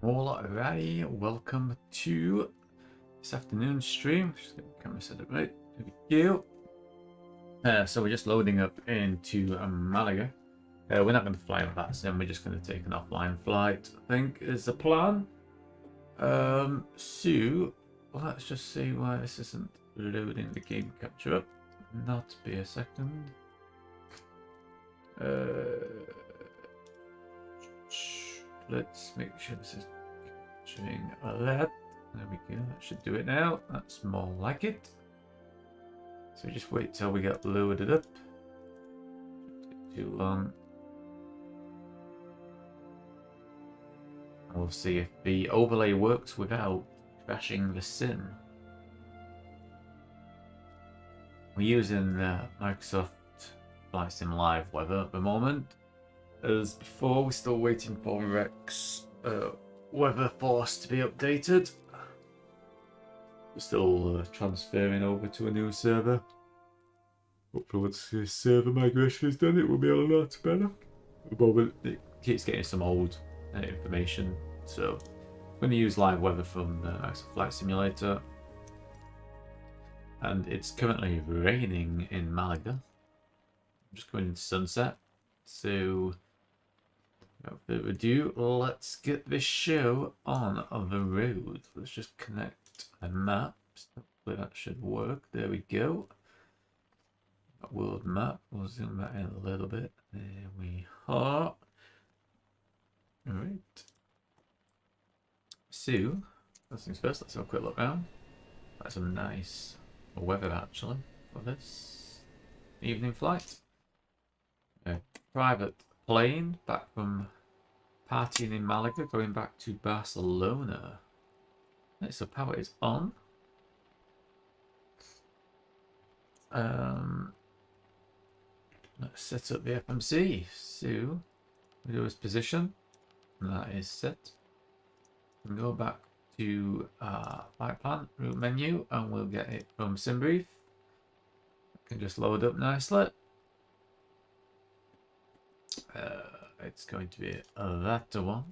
Alrighty, welcome to this afternoon stream. Just get the camera set up right. There we go. So we're just loading up into Malaga. We're not going to fly with that sim, we're just going to take an offline flight, I think is the plan. So let's just see why this isn't loading the game capture up. Not be a second. Let's make sure this is capturing that. There we go, that should do it now. That's more like it. So just wait till we get loaded up. Shouldn't take too long. And we'll see if the overlay works without crashing the sim. We're using Microsoft Flight Sim Live Weather at the moment. As before, we're still waiting for Rex Weather Force to be updated. We're still transferring over to a new server. Hopefully once this server migration is done, it will be a lot better. At the moment, it keeps getting some old information, so I'm going to use live weather from Microsoft Flight Simulator. And it's currently raining in Malaga. I'm just going into sunset, so without further ado, let's get this show on the road. Let's just connect the maps. Hopefully that should work. There we go. World map. We'll zoom that in a little bit. There we are. Alright. So, first things first, let's have a quick look around. That's some nice weather actually for this evening flight. A private plane back from partying in Malaga, going back to Barcelona. Right, so power is on. Let's set up the FMC. So we do his position. That is set. We can go back to flight plan route menu, and we'll get it from SimBrief. Can just load up nicely. It's going to be that one.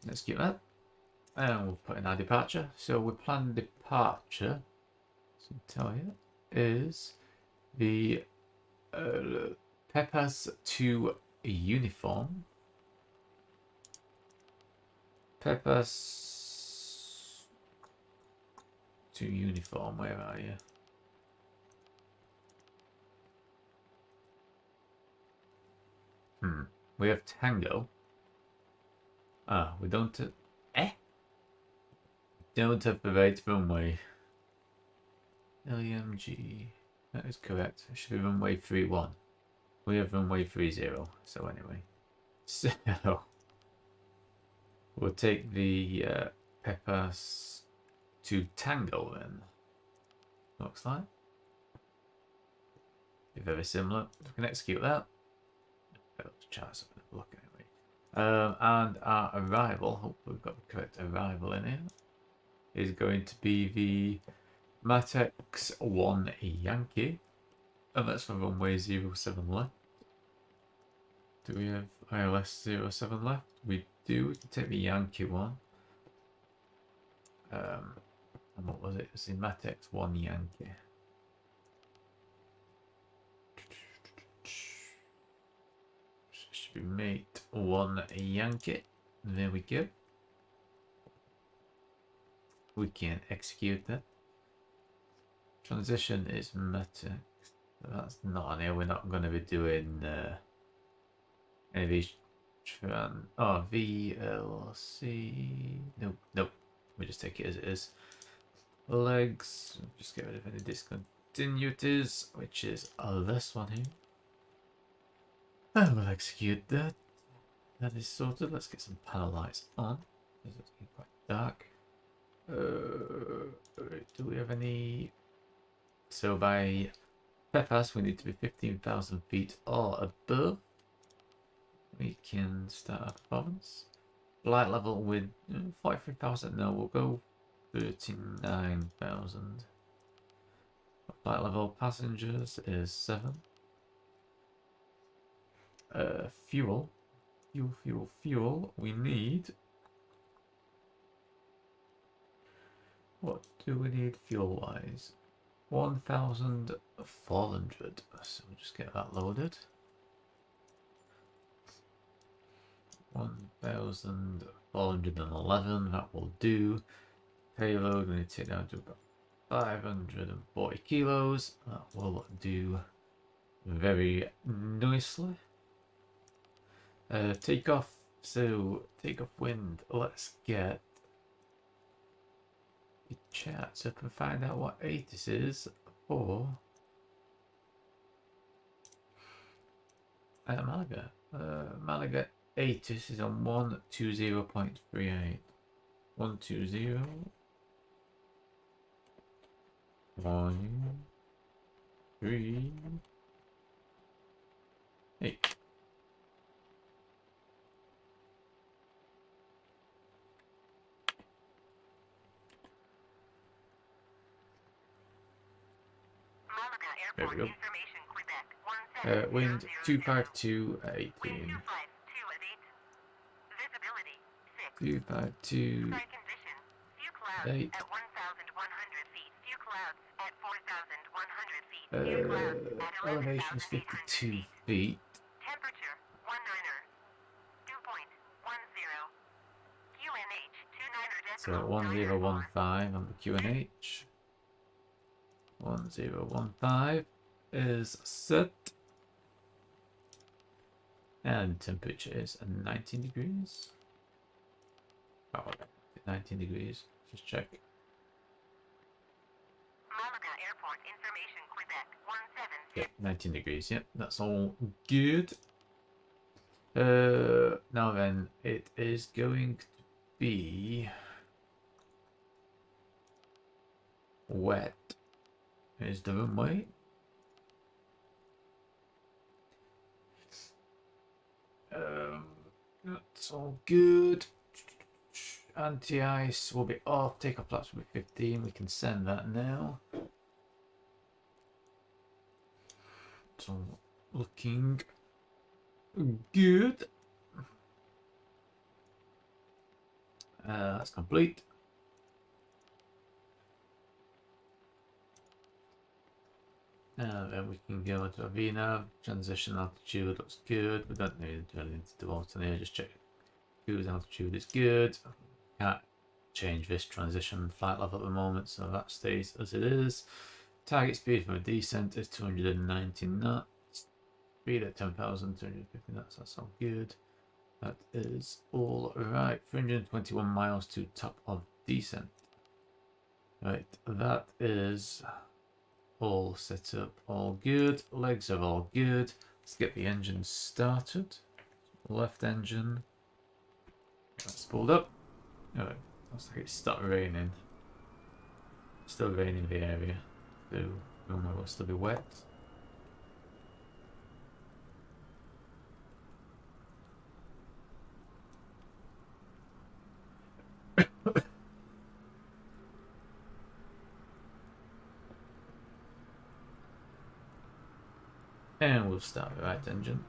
Let's get that. And we'll put in our departure. So we plan departure, so tell you, is the Pepas to uniform. Pepas to uniform, where are you? We have Tango. We don't have... Don't have the right runway. LMG. That is correct. It should be runway 31. We have runway 30. So anyway. So... we'll take the Pepas to Tango then. Looks like. Be very similar. We can execute that. Let's try something. Look anyway. And our arrival, hopefully we've got the correct arrival in here, is going to be the Matex 1 Yankee. And that's for runway 07 left. Do we have ILS 07 left? We do. We can take the Yankee one. And what was it? It's the Matex 1 Yankee. Should be mate 1 Yankee. There we go. We can execute that. Transition is Matex. That's not on here. We're not going to be doing any of these. VLC. Nope. We just take it as it is. Legs. Just get rid of any discontinuities, which is this one here. And we'll execute that. That is sorted. Let's get some panel lights on. It's getting quite dark. Do we have any? So by Pepas, we need to be 15,000 feet or above. We can start our performance. Flight level with 43,000. No, we'll go 39,000. Flight level passengers is 7. fuel. Fuel. We need. What do we need fuel wise? 1,400. So we'll just get that loaded. 1,411. That will do. Payload. We need to take down to about 540 kilos. That will do very nicely. Takeoff. So takeoff wind. Let's get the charts up and find out what ATIS is for Malaga. Malaga ATIS is on 120.38. 120. 1, 3, 8. There we go. Wind 252 at 18. 252 at 8. Elevation is 52 feet. Temperature 19er. Dew point 10. QNH 29er decimal. So 1015 on the QNH. 1015 is set. And temperature is 19 degrees. Oh, 19 degrees. Just check. Malaga Airport Information Quebec 17. Yep, 19 degrees. Yep, that's all good. Now then, it is going to be wet. Is the runway. That's all good. Anti-ice will be off. Takeoff flaps will be 15. We can send that now. It's all looking good. That's complete. Now then we can go into Avena. Transition altitude looks good. We don't need to really into the water here. Just check cruise altitude is good. Can't change this transition flight level at the moment, so that stays as it is. Target speed for a descent is 290 knots. Speed at 10,250 knots. That's all good. That is all right. 321 miles to top of descent. Right, that is all set up, all good. Legs are all good. Let's get the engine started. Left engine. That's pulled up. Alright, looks like it stopped raining. Still raining in the area. So, runway will still be wet. And we'll start the right engine.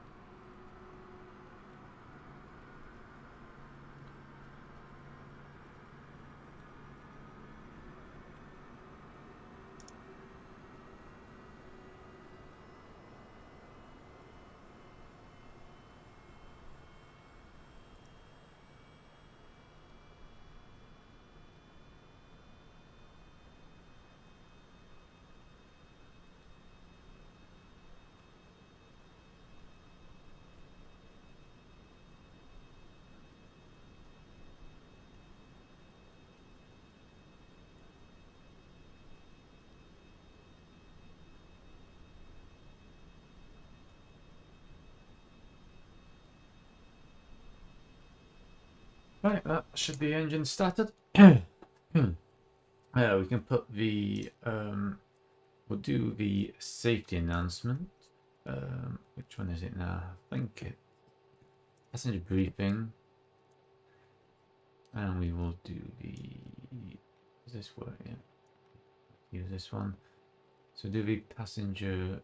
Right, that should be engine started. We can put the we'll do the safety announcement. Which one is it now? I think it passenger briefing, and we will do the. Is this work? Yeah. Use this one. So do the passenger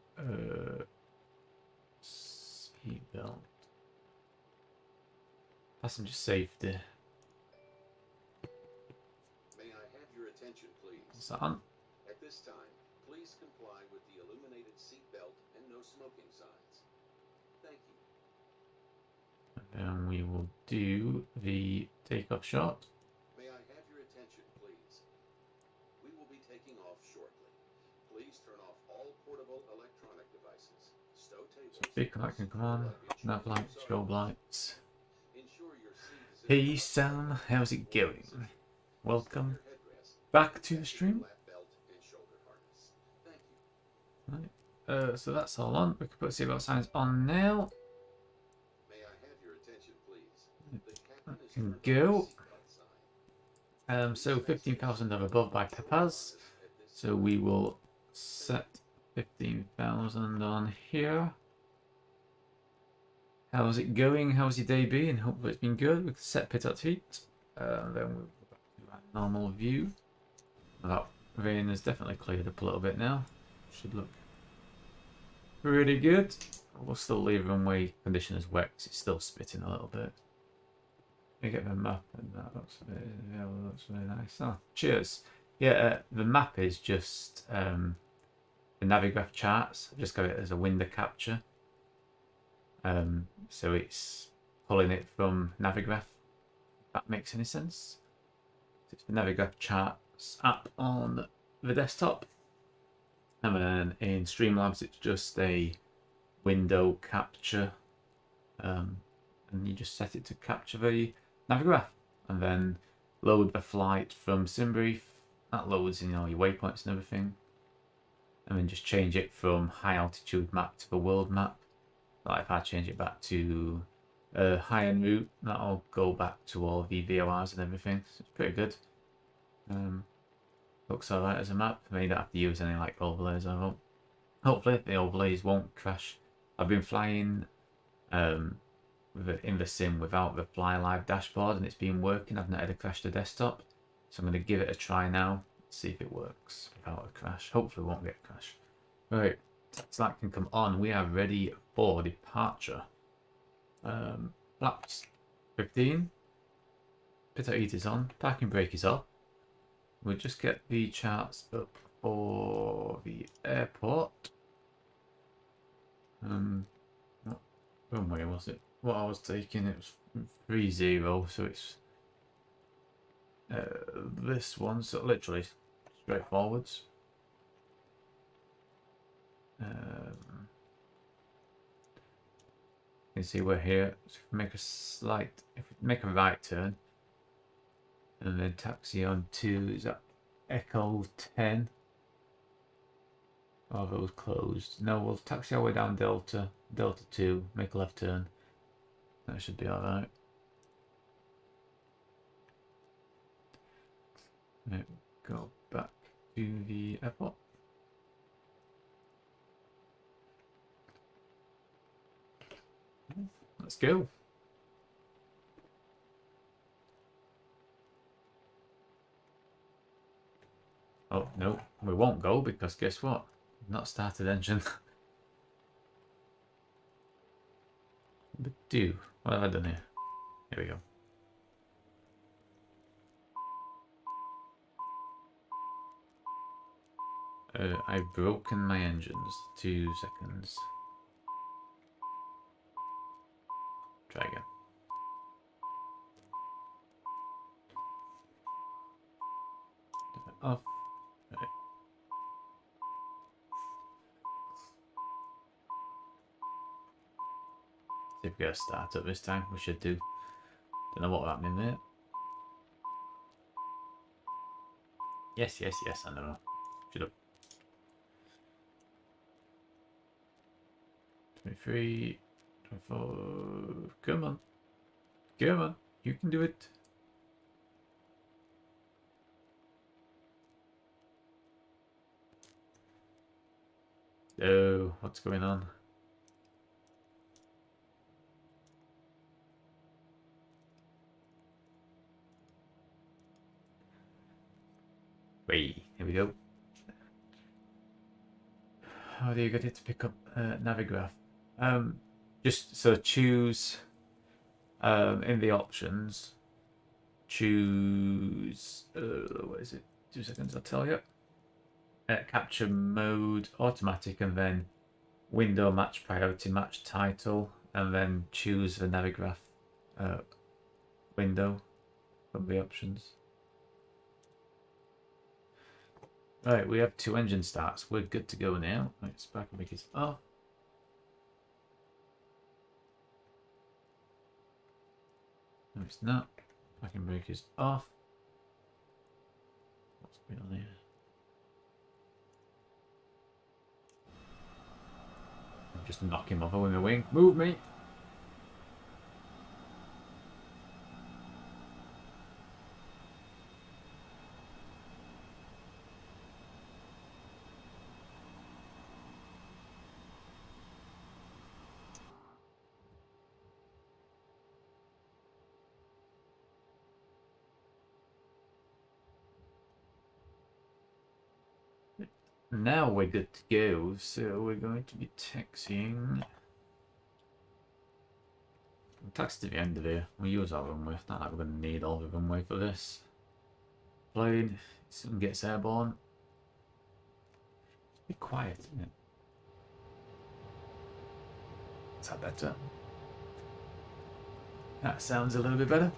seatbelt. Passenger safety. May I have your attention, please? What's that on? At this time, please comply with the illuminated seatbelt and no smoking signs. Thank you. And then we will do the takeoff shot. May I have your attention, please? We will be taking off shortly. Please turn off all portable electronic devices. Stow tables. Speaker light can come on. Nav light, strobe lights. Ensure your seat is Hey Sam, how's it going? Welcome back to the stream. Right. So that's all on. We can put seatbelt signs on now. May I have your attention, please? The captain is Can turning on go. the seatbelt sign. So 15,000 are above by Pepaz. So we will set 15,000 on here. How's it going? How's your day been? Hopefully it's been good. We can set pit at heat. Then we'll go back to our normal view. That rain has definitely cleared up a little bit now. Should look pretty good. We'll still leave runway condition as wet because it's still spitting a little bit. You get the map and that looks really nice. Oh, cheers. Yeah, the map is just the Navigraph charts. I've just got it as a window capture. So it's pulling it from Navigraph, if that makes any sense. It's the Navigraph charts app on the desktop. And then in Streamlabs, it's just a window capture. And you just set it to capture the Navigraph. And then load the flight from SimBrief. That loads in all your waypoints and everything. And then just change it from high altitude map to the world map. Like if I change it back to high end route, that'll go back to all the VORs and everything. So it's pretty good. Looks alright as a map. I mean, you don't have to use any like overlays. Hopefully the overlays won't crash. I've been flying in the sim without the Fly Live dashboard and it's been working. I've not had a crash to desktop. So I'm going to give it a try now. See if it works without a crash. Hopefully we won't get a crash. Right. So that can come on. We are ready for departure. Flaps 15. Pit heat is on. Parking brake is off. We'll just get the charts up for the airport. What runway was it? What I was taking, it was 30, so it's this one, so literally straight forwards. You can see we're here. So if we make a right turn and then taxi on to, is that Echo 10? Oh, those closed. No, we'll taxi our way down Delta 2, make a left turn. That should be alright. Go back to the airport. Let's go. Oh, no, we won't go because guess what? Not started engine. But what have I done here? Here we go. I've broken my engines. 2 seconds. Try again. Turn it off. Right. See if we get a start up this time. We should do. Don't know what happened there. Yes, I know. Should have. 23, 24. Come on. Come on. You can do it. Oh, what's going on? Wait, here we go. How do you get it to pick up Navigraph? Just so choose in the options, choose, what is it? 2 seconds, I'll tell you. Capture mode, automatic, and then window match priority, match title, and then choose the Navigraph window from the options. Right, we have 2 engine starts. We're good to go now. Right, spark and brake is off. No, it's not. Parking brake is off. What's going on here? I'm just knock him over with my wing. Move me! Now we're good to go, so we're going to be taxiing. We'll taxi to the end of here. We'll use our runway. Not like we're going to need all the runway for this. Plane soon gets airborne. Be quiet, isn't it? Is that better? That sounds a little bit better.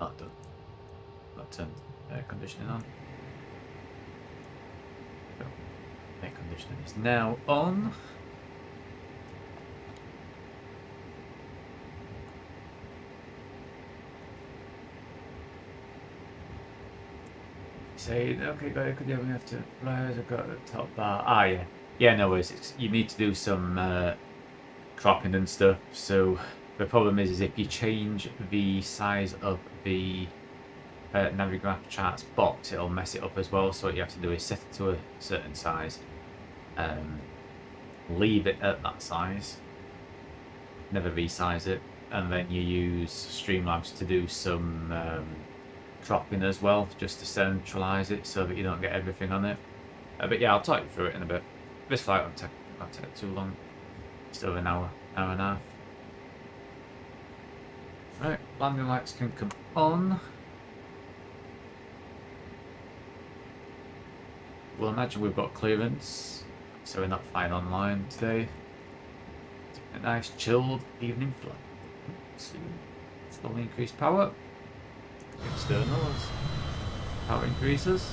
Not done. Not turned air conditioning on. So, air conditioning is now on. Say, okay, got it. Could you have to flyers? I've got the top bar. Ah, yeah. Yeah, no worries. You need to do some cropping and stuff. So the problem is if you change the size of the Navigraph charts box, it'll mess it up as well. So what you have to do is set it to a certain size, leave it at that size, never resize it, and then you use Streamlabs to do some cropping as well, just to centralize it so that you don't get everything on it. But yeah, I'll talk you through it in a bit. This flight won't take too long. Just over an hour and a half. Right, landing lights can come on. We'll imagine we've got clearance, so we're not flying online today. A nice chilled evening flight. Slowly increase power. Externals. Power increases.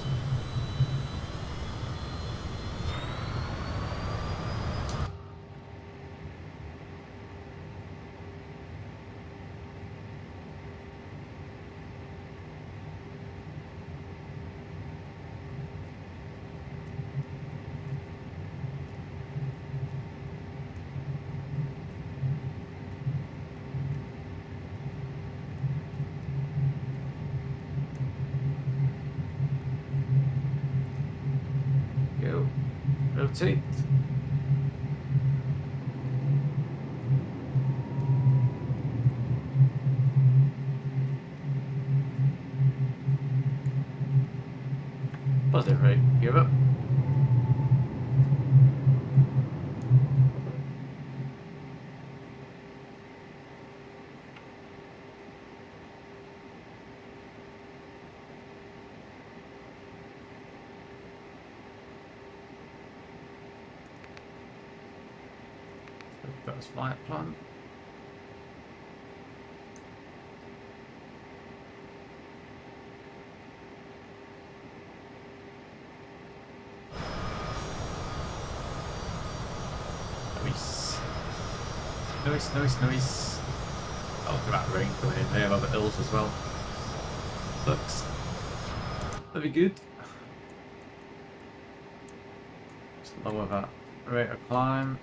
Go. Rotate. Positive rate. Give up. That's flight plan. Nice. Nice. Oh, look at that rain coming in there over the hills as well. Looks very good. Just lower that rate of climb.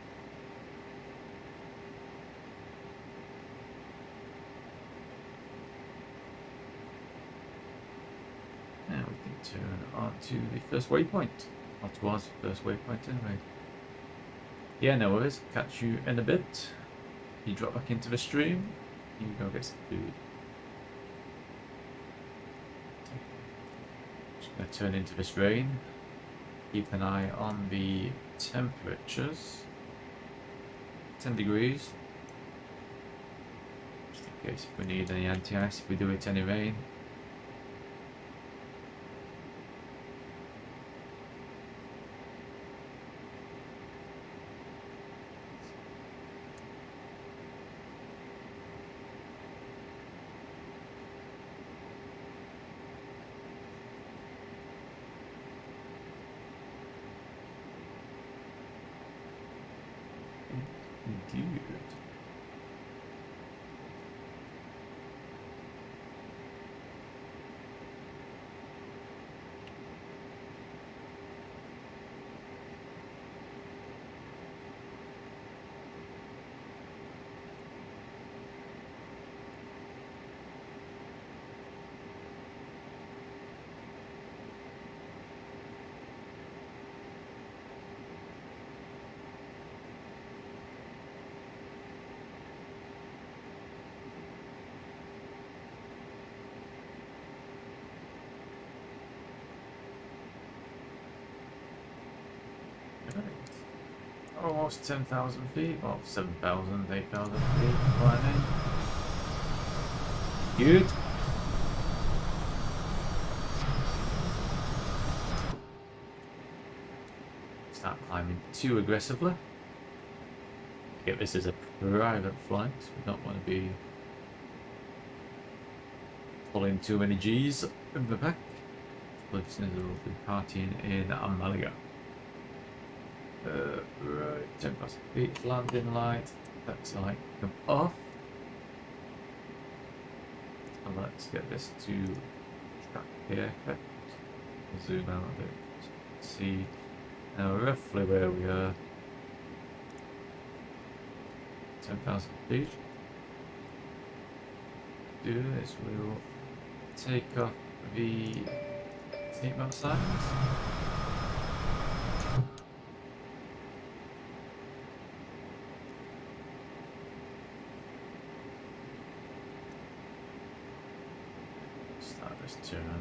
Now we can turn on to the first waypoint. Or towards the first waypoint anyway. Yeah, no worries. Catch you in a bit. You drop back into the stream. You go get some food. Just gonna turn into this rain. keep an eye on the temperatures. 10 degrees. Just in case if we need any anti-ice, if we do it any rain. Indeed. Right. Almost 10,000 feet, well 7,000, 8,000 feet climbing. Good. Start climbing too aggressively. Yeah, this is a private flight, so we don't want to be pulling too many G's in the back. Listeners will be partying in Malaga. Right, 10,000 feet, landing light, that's light come off. And let's get this to track the effect. Zoom out a bit. See now roughly where we are. 10,000 feet. Do this, we'll take off the seatbelt signs. Start this turn.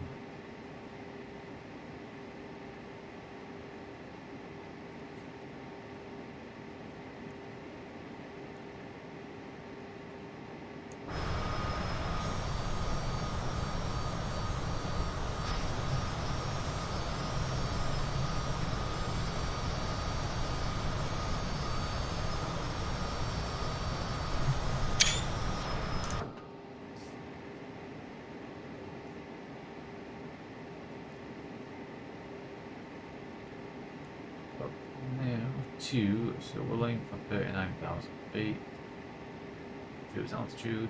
Now to, so we're aiming for 39,000 feet. Choose altitude.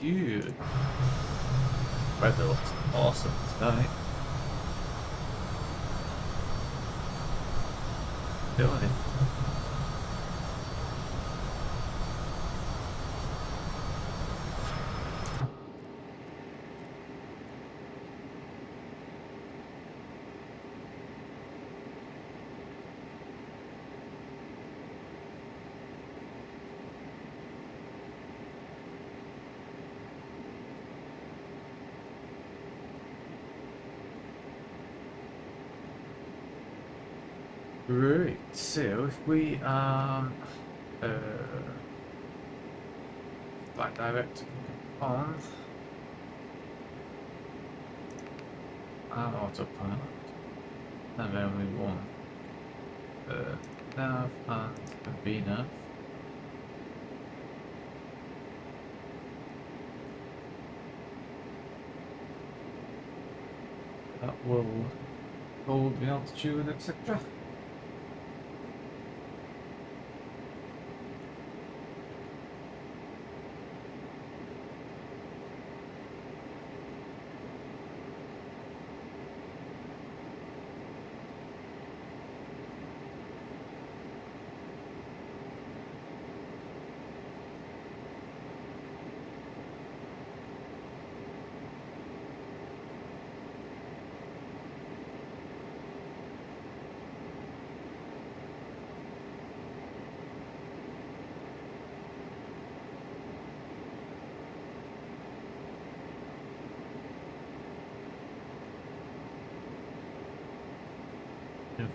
Indeed. Weather looks awesome tonight. Feeling it. Right, so if we flight director on and autopilot, and then we want nav and VNav. That will hold the altitude, etc.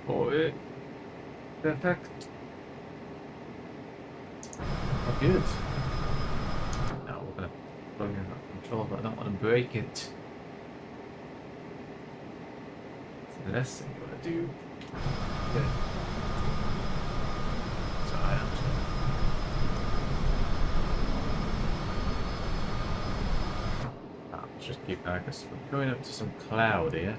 40. Perfect. Oh, good. Now we're going to plug in that control, but I don't want to break it. So the next thing you want to do. Yeah. So I actually. Let's just keep that because we're going up to some cloud here.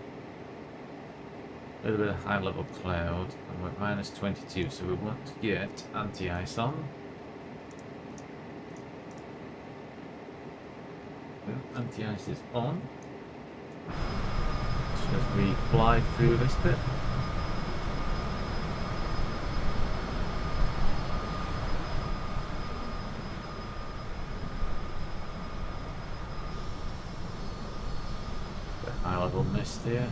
A little bit of high level cloud, and we're at minus 22, so we want to get anti-ice on. Well, anti-ice is on. Just as we fly through this bit. The high level mist here.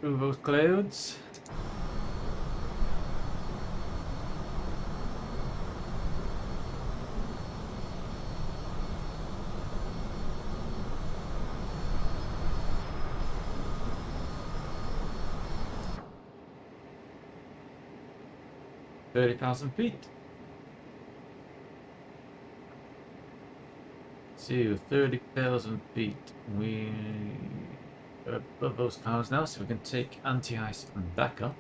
Through those clouds. $30,000 feet. So 30,000 feet. We are above those clouds now, so we can take anti-ice back up.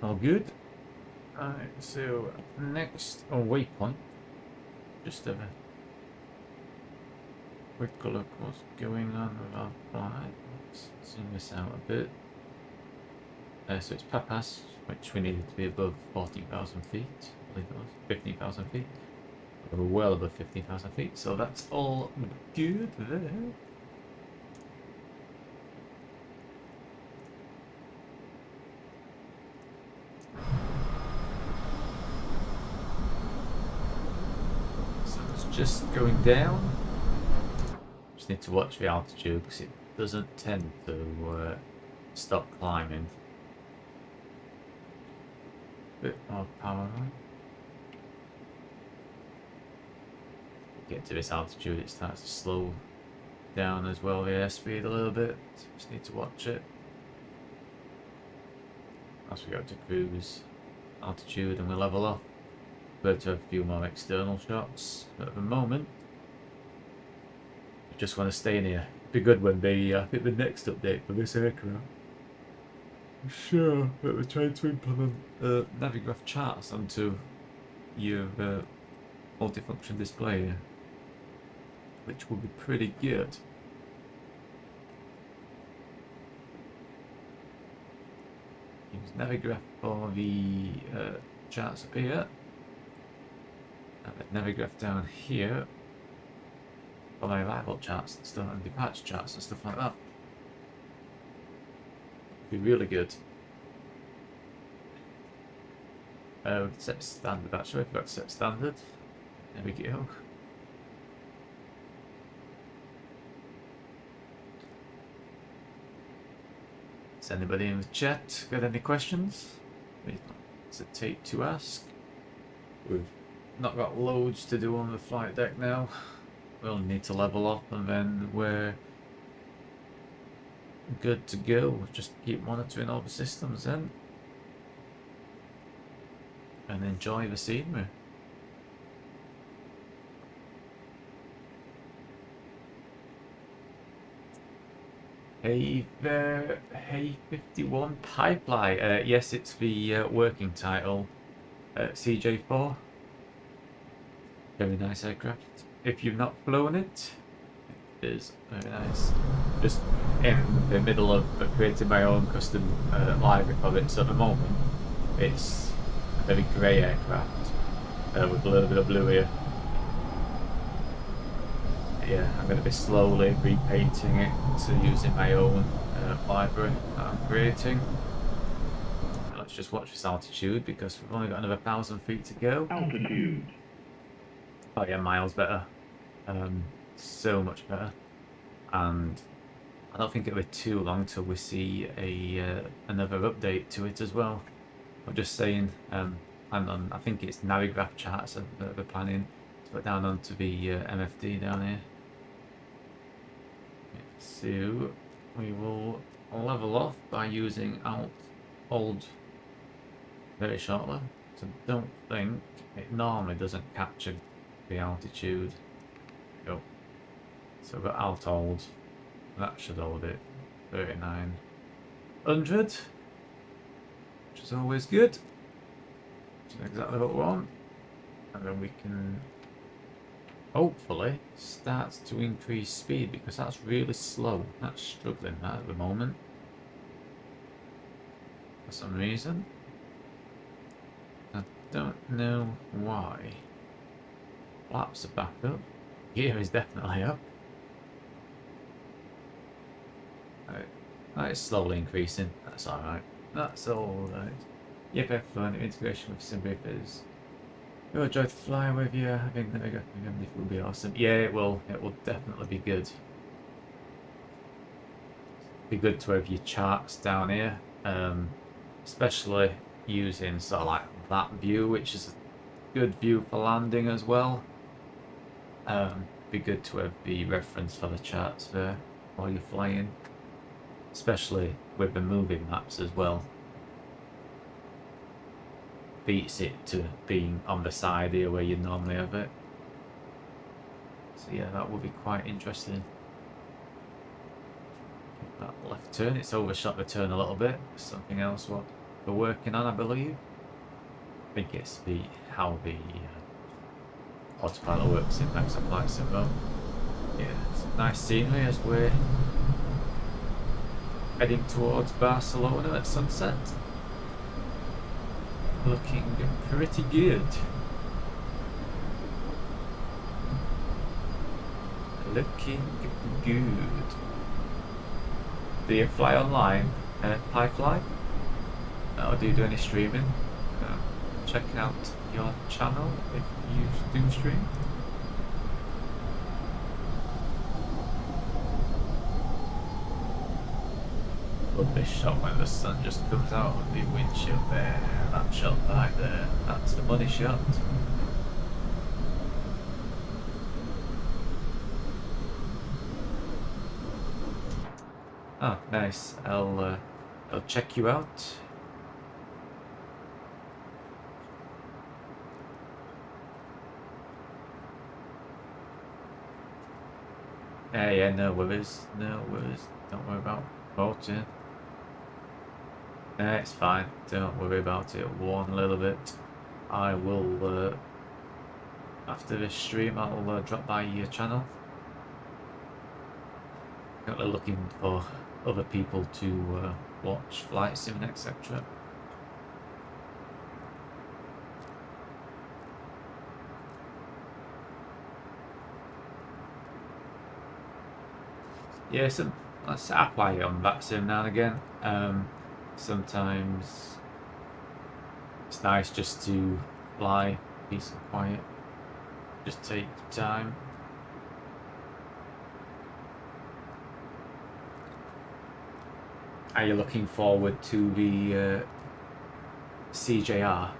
All good. Alright, so next waypoint. Just have a quick look what's going on with our flight. Let's zoom this out a bit. So it's Papas, which we needed to be above 14,000 feet. I believe it was 15,000 feet. We're well above 15,000 feet, so that's all good there. So it's just going down. Just need to watch the altitude because it doesn't tend to stop climbing. Bit more power on. Get to this altitude, it starts to slow down as well, the airspeed a little bit. Just need to watch it as we go to cruise altitude and we level off. We'll have to have a few more external shots, but at the moment we just want to stay in here. Be good when they I think the next update for this aircraft. Sure, but we're trying to implement Navigraph charts onto your multifunction display here, which will be pretty good. Use Navigraph for the charts up here, and Navigraph down here for my arrival charts and stuff, and departure charts and stuff like that. Be really good. Set standard actually, I forgot to set standard. There we go. Has anybody in the chat got any questions? Please don't hesitate to ask. We've not got loads to do on the flight deck now. We'll need to level up and then we're good to go. Just keep monitoring all the systems then and enjoy the scenery. Hey there, Hey 51 Pipeline. Yes, it's the working title. CJ4. Very nice aircraft. If you've not flown it, it is very nice. Just in the middle of creating my own custom library of it, so at the moment it's a very grey aircraft with a little bit of blue here. Yeah, I'm going to be slowly repainting it to using my own library that I'm creating. Let's just watch this altitude because we've only got another 1,000 feet to go. Altitude. Oh yeah, miles better. So much better. And I don't think it'll be too long till we see a another update to it as well. I'm just saying, I think it's Navigraph charts that they're planning to put down onto the MFD down here. So we will level off by using Alt very shortly. So don't think it normally doesn't capture the altitude. Go. So we've got Alt Hold. That should hold it. 3900, which is always good. Which is exactly what we want. And then we can hopefully start to increase speed because that's really slow. That's struggling that at the moment. For some reason. I don't know why. Flaps are back up. Gear is definitely up. That is slowly increasing. That's alright. That's alright. Yep, have fun. Integration with sim briefers. We'll enjoy to fly with you. I think that it will be awesome. Yeah, it will. It will definitely be good. Be good to have your charts down here. Especially using sort of like that view, which is a good view for landing as well. Be good to have the reference for the charts there while you're flying. Especially with the moving maps as well. Beats it to being on the side here where you normally have it. So yeah, that will be quite interesting. That left turn, it's overshot the turn a little bit. Something else what we're working on, I believe. I think it's how the autopilot works in MSFS Flight Sim. Yeah, some nice scenery as we're heading towards Barcelona at sunset. Looking pretty good. Looking good. Do you fly online, Pyfly? Or do you do any streaming? Check out your channel if you do stream. Love this shot when the sun just comes out of the windshield there. That shot right there. That's the money shot. Oh, nice. I'll check you out. Yeah, no worries. No worries. Don't worry about voting. It's fine. Don't worry about it one little bit. I will, after this stream, I'll drop by your channel. Currently looking for other people to watch Flight Sim, etc. Yeah, I play on that sim now and again. Sometimes it's nice just to fly peace and quiet. Just take your time. Are you looking forward to the CJ4? Are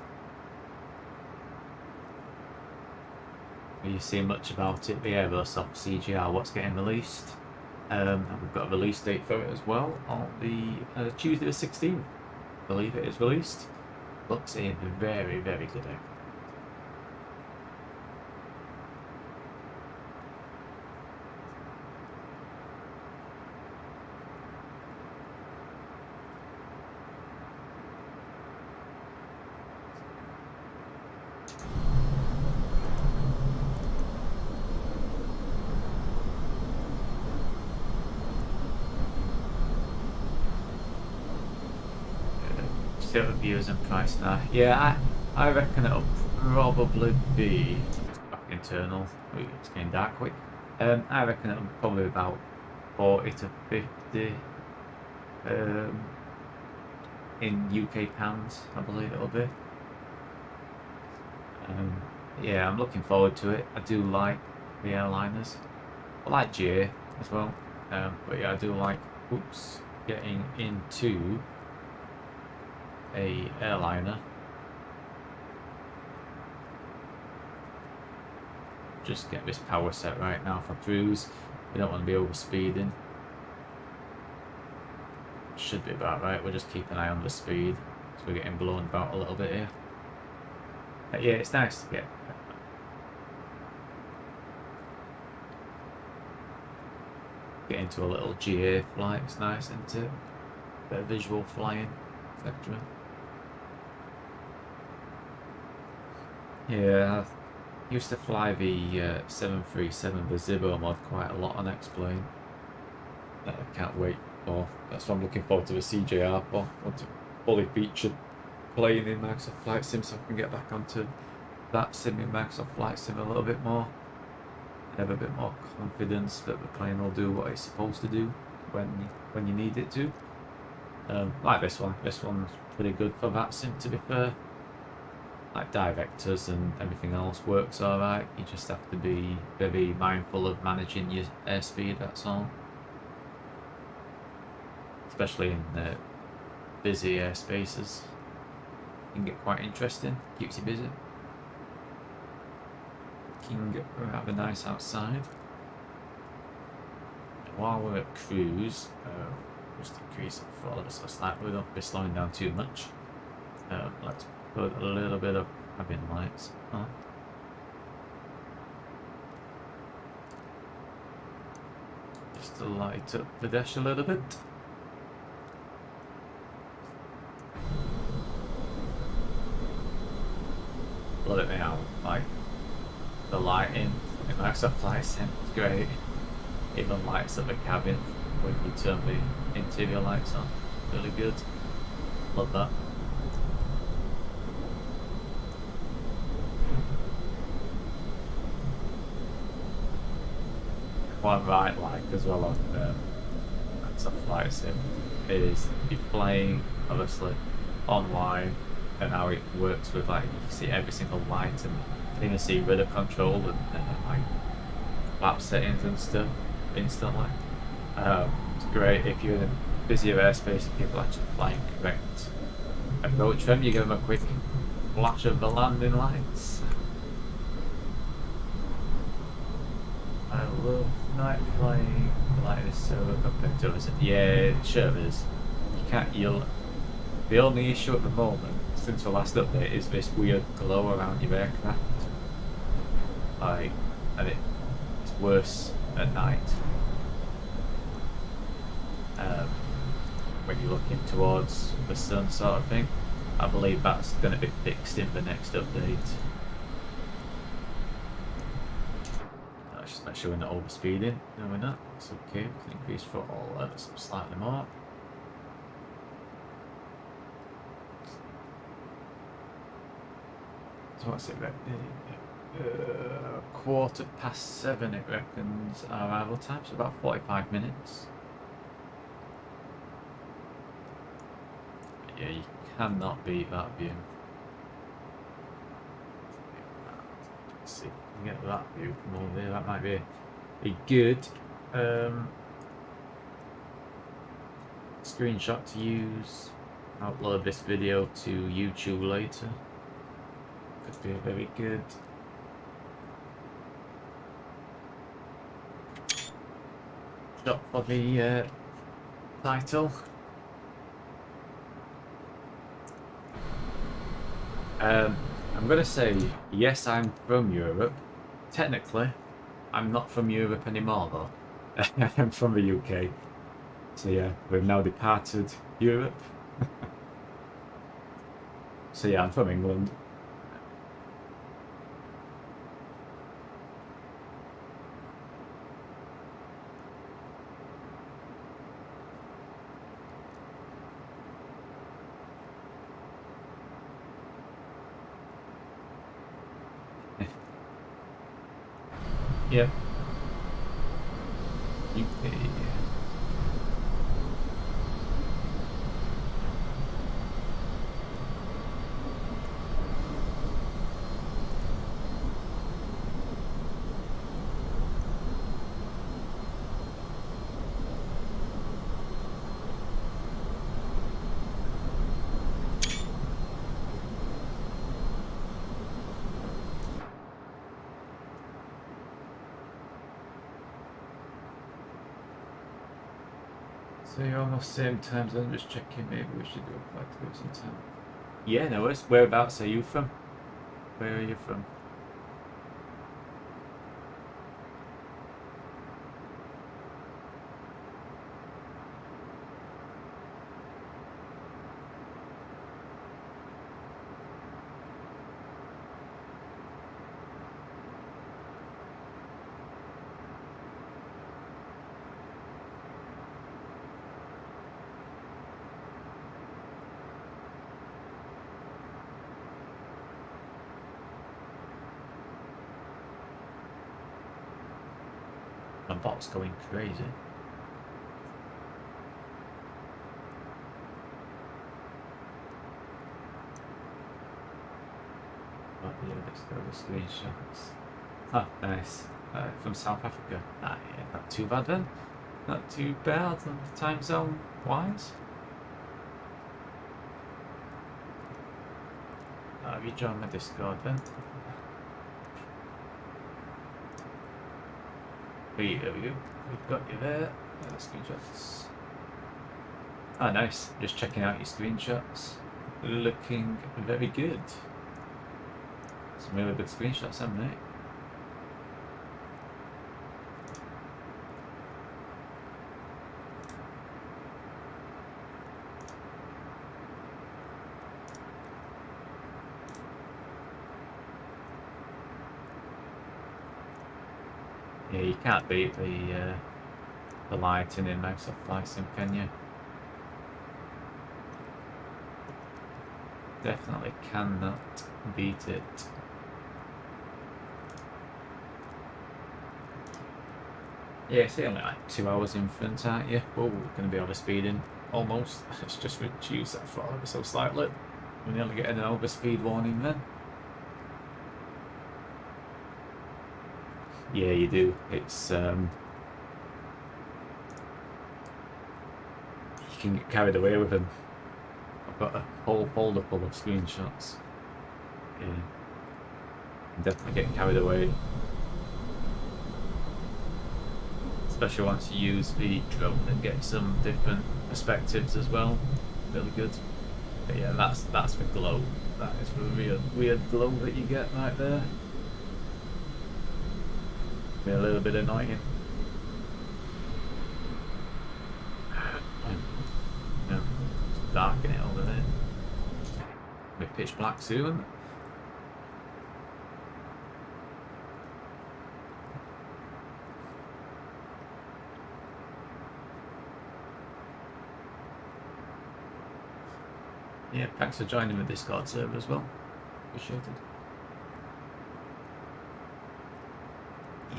you seeing much about it? The Airbus off CJ4, what's getting released? And we've got a release date for it as well on the Tuesday the 16th. I believe it is released. Looks a very, very good aircraft. State of views and price now. Yeah, I reckon it'll probably be back internal. It's getting dark quick. I reckon it'll probably be about 40 to 50 in UK pounds. I believe it'll be. Yeah, I'm looking forward to it. I do like the airliners. I like J as well. But yeah, I do like getting into a airliner. Just get this power set right now for cruise. We don't want to be over speeding. Should be about right. We'll just keep an eye on the speed. So we're getting blown about a little bit here. But yeah, it's nice to get into a little GA flight. It's nice, isn't it? Bit of visual flying, etc. Yeah, I used to fly the 737, the Zero mod, quite a lot on X-Plane. That I can't wait for. That's what I'm looking forward to the CJ4 for. I want to fully featured playing in Microsoft Flight Sim so I can get back onto that sim in Microsoft Flight Sim a little bit more. Have a bit more confidence that the plane will do what it's supposed to do when you need it to. Like this one. This one's pretty good for that sim, to be fair. Like directors and everything else works alright. You just have to be very mindful of managing your airspeed, that's all. Especially in busy airspaces. It can get quite interesting, keeps you busy. Looking rather nice outside. While we're at cruise, just increase the throttle just a slightly. We don't be slowing down too much. Let's put a little bit of cabin lights on. Just to light up the dash a little bit. Let it me out, like the lighting in Microsoft Flight Sim is great. Even lights up the cabin when you turn the interior lights on. Really good. Love that. What I like as well on Microsoft Flight Sim is you're flying obviously online and how it works with like you see every single light and you can see rudder control and like lap settings and stuff instantly. It's great if you're in a busier airspace and people actually flying correct approach from you give them a quick flash of the landing lights. I love night flying. The light is so good compared to others. Yeah, it sure is. You can't yell. The only issue at the moment, since the last update, is this weird glow around your aircraft. Like, and it's worse at night. When you're looking towards the sun, sort of thing. I believe that's going to be fixed in the next update. Let's just make sure we're not overspeeding. No, we're not. It's okay. We can increase throttle slightly more. So what's it reckoning? 7:15 it reckons our arrival time, so about 45 minutes. But yeah, you cannot beat that view. Let's see if we can get that view from over there. That might be good screenshot to use. Upload this video to YouTube later. Could be very good. Shot for the title. I'm gonna say yes, I'm from Europe. Technically, I'm not from Europe anymore though. I'm from the UK. So yeah, we've now departed Europe. So yeah, I'm from England. Yep. UK. So you're almost same times. I'm just checking. Maybe we should do a flight to go sometime. Yeah, no worries. Whereabouts are you from? Where are you from? My bot's going crazy. Oh yeah, let's go to screenshots. Ah, nice. From South Africa. Ah, yeah, not too bad then. Not too bad on the time zone wise. Have you joined my Discord then? There we go. We've got you there. Screenshots. Ah, nice. Just checking out your screenshots. Looking very good. Some really good screenshots, haven't they? Yeah, you can't beat the lighting in Microsoft Flight Sim, can you? Definitely cannot beat it. Yeah, it's only like 2 hours in front, aren't you? Oh, we're going to be overspeeding. Almost. Let's just reduce that throttle ever so slightly. We're nearly getting an overspeed warning then. Yeah, you do. It's you can get carried away with them. I've got a whole folder full of screenshots. Yeah, I'm definitely getting carried away. Especially once you use the drone and get some different perspectives as well. Really good. But yeah, that's the glow. That is the weird glow that you get right there. Be a little bit annoying. Yeah, it's dark in it over there. Be pitch black soon. Yeah, thanks for joining the Discord server as well. Appreciated.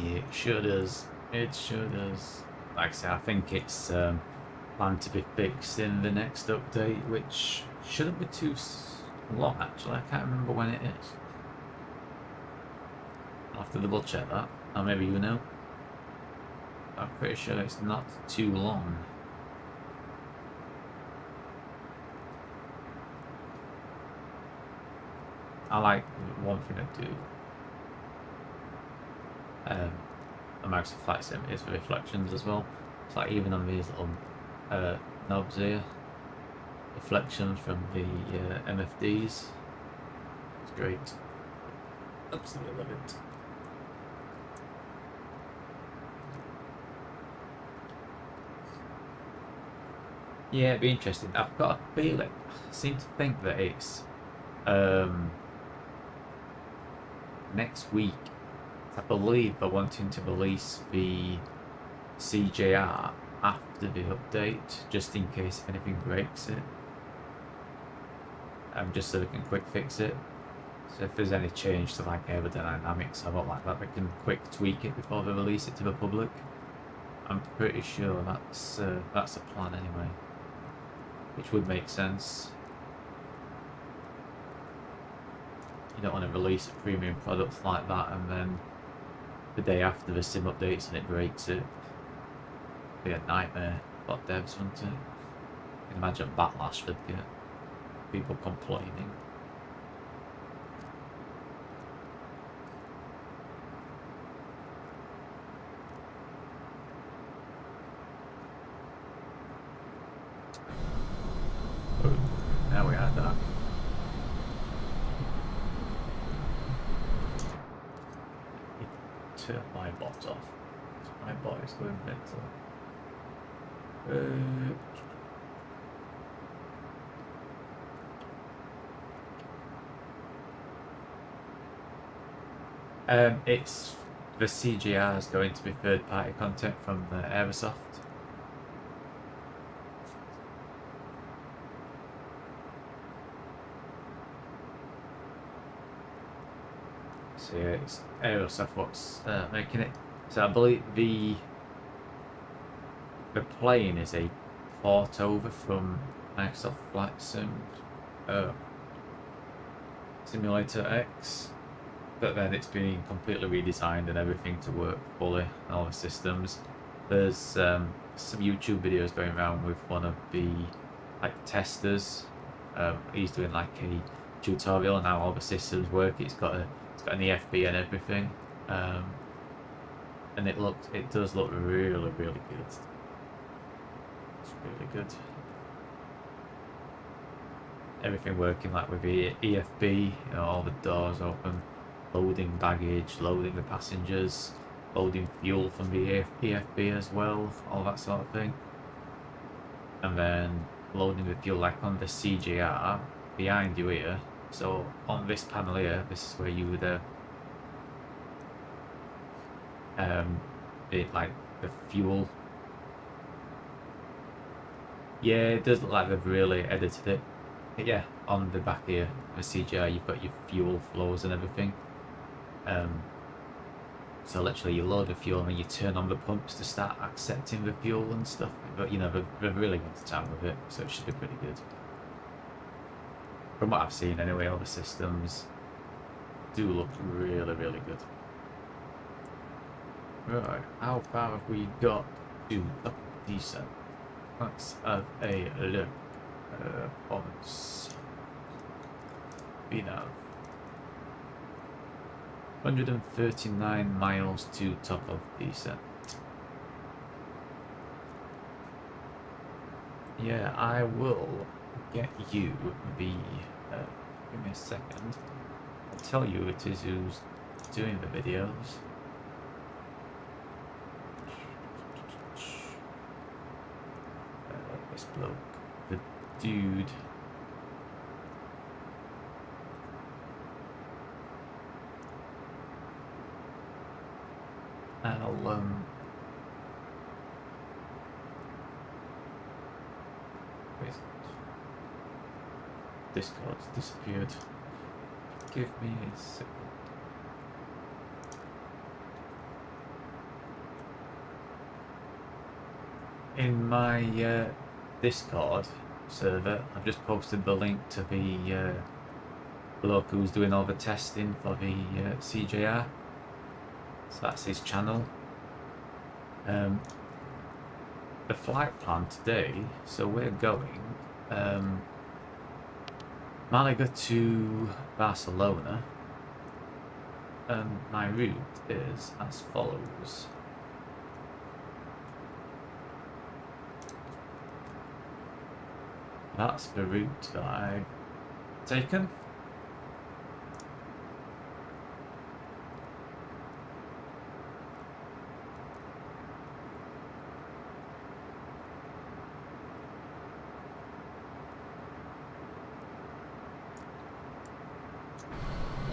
Yeah, it sure does. It sure does. Like I say, I think it's planned to be fixed in the next update, which shouldn't be too long actually. I can't remember when it is. I'll have to double check that. Or maybe you know. I'm pretty sure it's not too long. I like one thing I do. The Microsoft Flight Sim is for reflections as well. It's like even on these little knobs here, reflections from the MFDs. It's great. Absolutely love it. Yeah, it'd be interesting. I've got a feeling. I seem to think that it's next week. I believe they're wanting to release the CJ4 after the update, just in case if anything breaks it. Just so they can quick fix it. So if there's any change to like aerodynamics or what like that, they can quick tweak it before they release it to the public. I'm pretty sure that's a plan anyway, which would make sense. You don't want to release a premium product like that and then the day after the sim updates and it breaks it. It'd be a nightmare for devs, wouldn't it? You can imagine backlash they'd get. People complaining. Oh, now we had that. Turn my bot off. My bot is going mental. It's the CGR is going to be third-party content from the Aerosoft. So yeah, it's Aerosoft what's making it. So I believe the plane is a port over from Microsoft Flight Simulator X, but then it's been completely redesigned and everything to work fully on all the systems. There's some YouTube videos going around with one of the like testers. He's doing like a tutorial on how all the systems work. It's got an EFB and everything, and it does look really good. It's really good. Everything working like with the EFB, you know, all the doors open, loading baggage, loading the passengers, loading fuel from the EFB as well, all that sort of thing. And then loading the fuel like on the CGR behind you here. So on this panel here, this is where you would like the fuel. Yeah, it does look like they've really edited it. But yeah, on the back here, the CGR, you've got your fuel flows and everything. So literally you load the fuel and then you turn on the pumps to start accepting the fuel and stuff. But you know, they've really gone to town with it, so it should be pretty good. From what I've seen anyway, all the systems do look really good. Right, how far have we got to the decent? Let's have a look. Performance. VNAV. 139 miles to top of descent. Yeah, I will get you the. Give me a second. I'll tell you it is who's doing the videos. This bloke, the dude. I'll Discord's disappeared. Give me a second. In my Discord server, I've just posted the link to the bloke who's doing all the testing for the CJR. So that's his channel. The flight plan today, so we're going Malaga to Barcelona, and my route is as follows. That's the route that I've taken.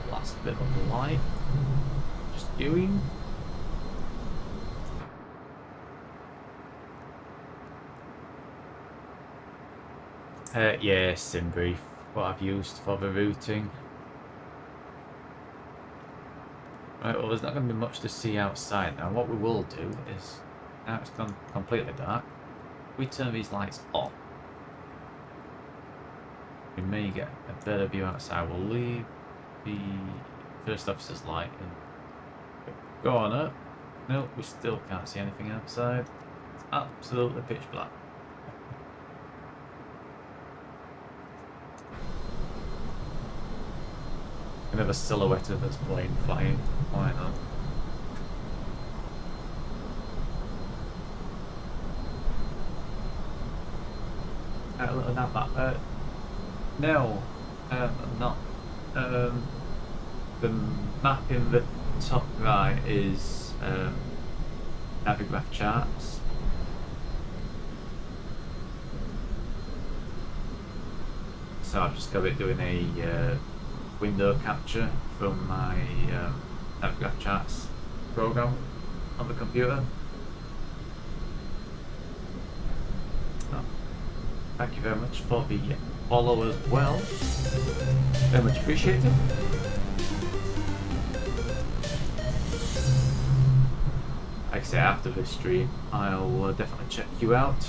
Last bit of the light. Just doing. Yeah, SimBrief, what I've used for the routing. Right, well, there's not going to be much to see outside now. What we will do is, now it's gone completely dark, we turn these lights off. We may get a better view outside. We'll leave the first officer's light in. Go on up. No, we still can't see anything outside. It's absolutely pitch black. We have a silhouette of this plane flying. Why not? A little nap back. No, not. The map in the top right is Navigraph charts. So I've just got it doing a window capture from my Navigraph charts program on the computer. Oh, thank you very much for the follow as well. Very much appreciated. Like I say, after this stream, I'll definitely check you out.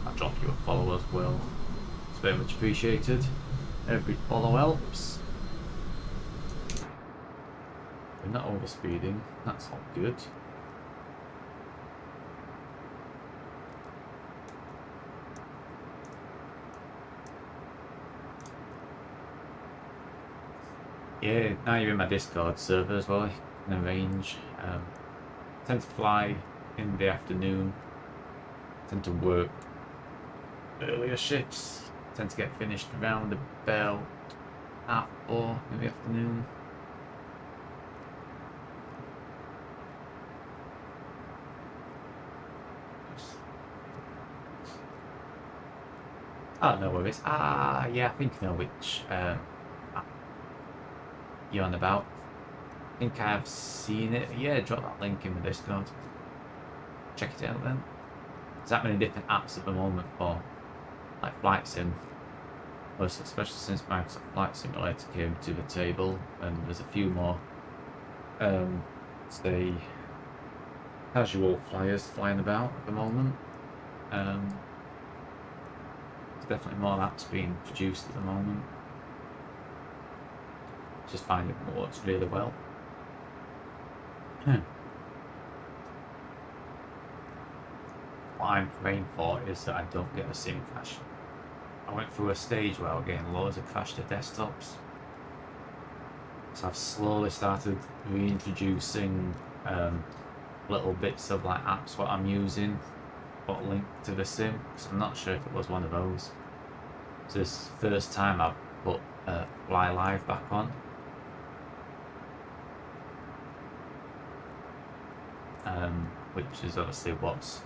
I'll drop you a follow as well. It's very much appreciated. Every follow helps. We're not overspeeding, that's all good. Yeah, now you're in my Discord server as well, you can arrange. Tend to fly in the afternoon, tend to work earlier shifts, tend to get finished around about 4:30 in the afternoon. I don't know where it is. Yeah, I think I know which you're on about. I think I've seen it. Yeah, drop that link in the Discord. Check it out then. There's that many different apps at the moment for like flight sim. Especially since Microsoft Flight Simulator came to the table, and there's a few more say casual flyers flying about at the moment. There's definitely more apps being produced at the moment. Just finding what works really well. What I'm praying for is that I don't get a sim crash. I went through a stage where I was getting loads of crash to desktops. So I've slowly started reintroducing little bits of like apps what I'm using, what link to the sim, because I'm not sure if it was one of those. So this is the first time I've put Fly Live back on. Which is obviously what's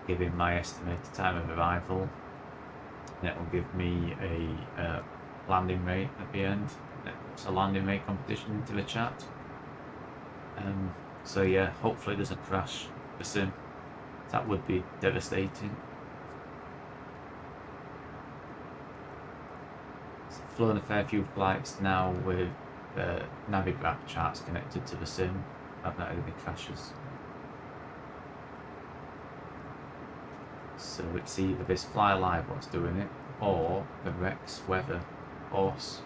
giving my estimated time of arrival. And it will give me a landing rate at the end. It's a landing rate competition into the chat. So yeah, hopefully it doesn't crash the sim. That would be devastating. So I've flown a fair few flights now with Navigraph charts connected to the sim. I've not had any crashes. So it's either this Fly Live what's doing it, or the Rex weather course.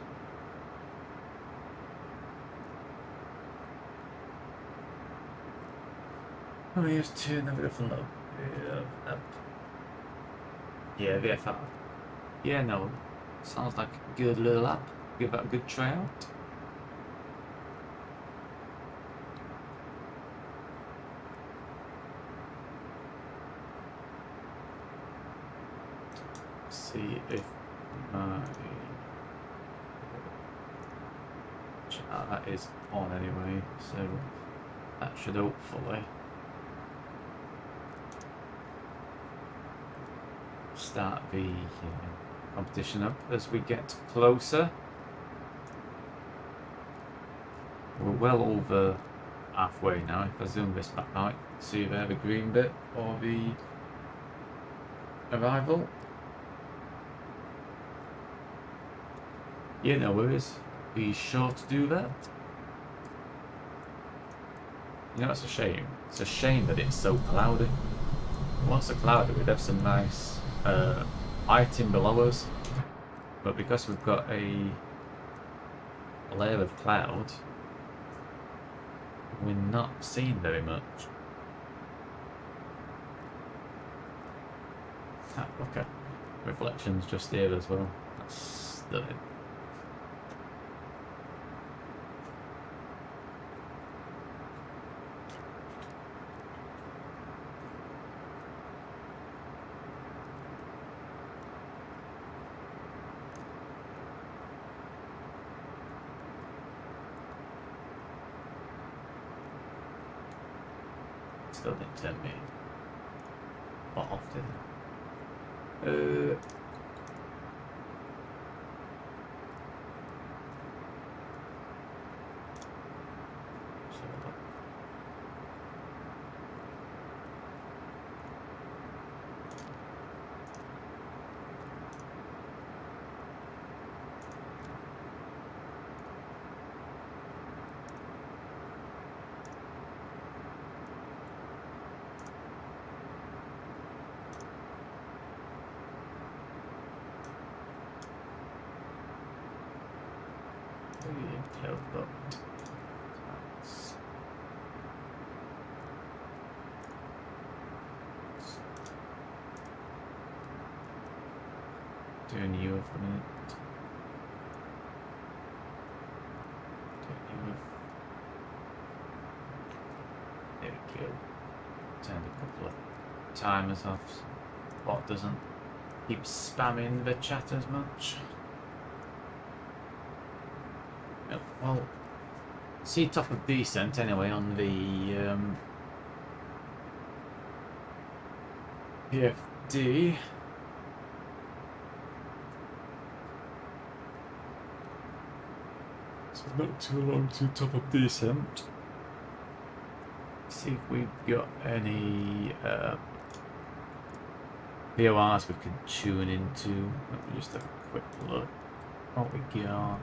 Oh, we have to navigate from up. Yeah, VFR. Yeah, no, sounds like a good little app. Give that a good try out. See if my that is on anyway, so that should hopefully start the competition up as we get closer. We're well over halfway now. If I zoom this back out, see there the green bit for the arrival. Yeah, no worries. Be sure to do that. You know, it's a shame. It's a shame that it's so cloudy. Once it's cloudy, we'd have some nice lighting below us. But because we've got a layer of cloud, we're not seeing very much. Ah, look at reflections just here as well. That's stunning. Still didn't turn me off, did it? Doing you for a minute. There we go. Turned a couple of timers off. So bot doesn't keep spamming the chat as much. Yep, well, see top of decent anyway on the PFD. So not too long to top of decent. See if we've got any VORs we can tune into. Let me just have a quick look. What we got.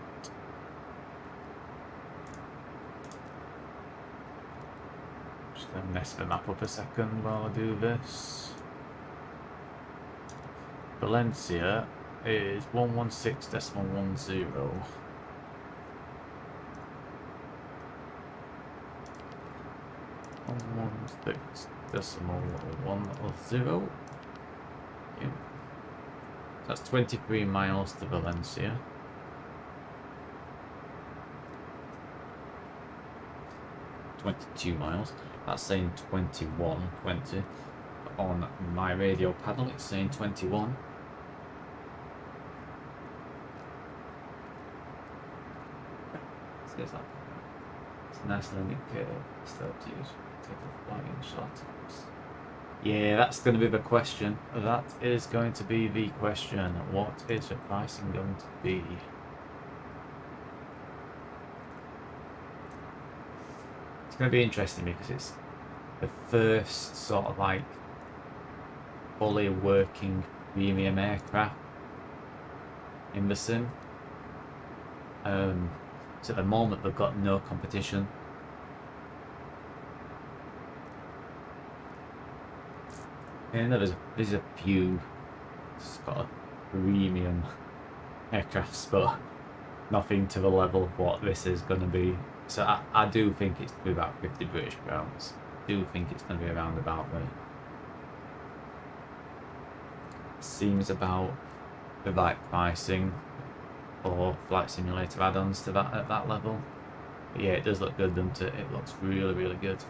Just gonna mess the map up a second while I do this. Valencia is 116.10. 116.10. Yeah. That's 23 miles to Valencia. $22 That's saying 21.20. On my radio panel, it's saying 21. Says that. It's a nice landing curve. Still to use. Take a flying shot. Yeah, that's going to be the question. That is going to be the question. What is the pricing going to be? It's going to be interesting because it's the first sort of like fully working premium aircraft in the sim. So at the moment they've got no competition. And there's a few sort of premium aircrafts, but nothing to the level of what this is going to be. So I do think it's going to be about 50 British pounds. I do think it's going to be around about there. Seems about the right pricing for Flight Simulator add-ons to that at that level. But yeah, it does look good, doesn't it? It looks really, really good.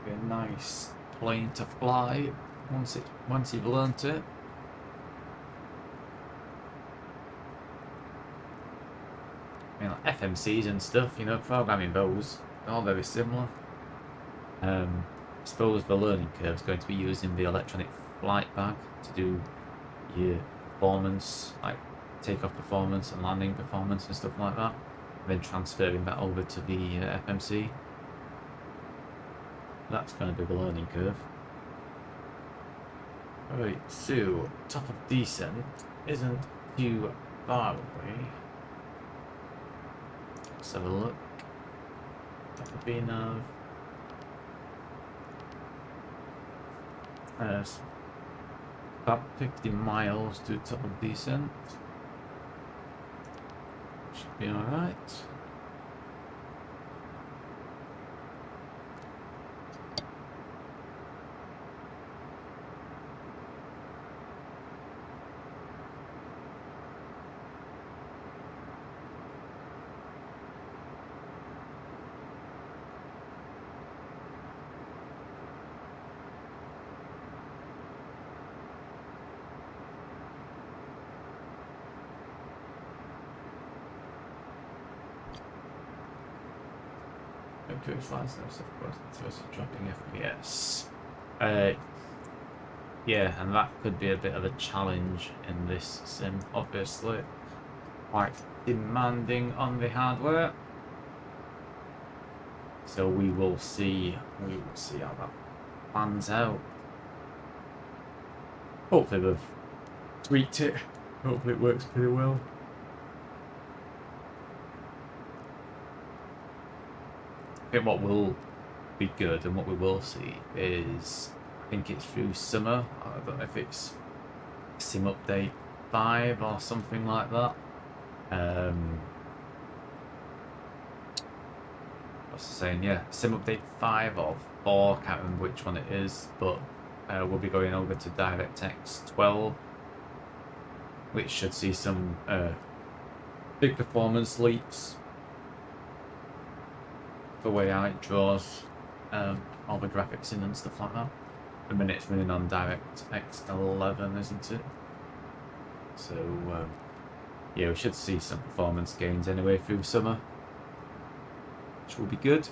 A nice plane to fly once you've learnt it. I mean, FMCs and stuff, you know, programming those, they're all very similar. I suppose the learning curve is going to be using the electronic flight bag to do your performance, like takeoff performance and landing performance and stuff like that, and then transferring that over to the FMC. That's going to be the learning curve. Right, so top of descent isn't too far away. Let's have a look. Top of BNAV. About 50 miles to top of descent. Should be alright. Cruise license, of course, versus dropping FPS. Yeah, and that could be a bit of a challenge in this sim, obviously. Quite demanding on the hardware. So we will see how that pans out. Hopefully they've tweaked it. Hopefully it works pretty well. I think what will be good and what we will see is, I think it's through summer. I don't know if it's Sim Update 5 or something like that. What's the saying? Yeah, Sim Update 5 or 4, can't remember which one it is, but we'll be going over to DirectX 12, which should see some big performance leaps. The way it draws all the graphics in and stuff like that. The minute it's running on DirectX 11, isn't it? So yeah, we should see some performance gains anyway through summer, which will be good.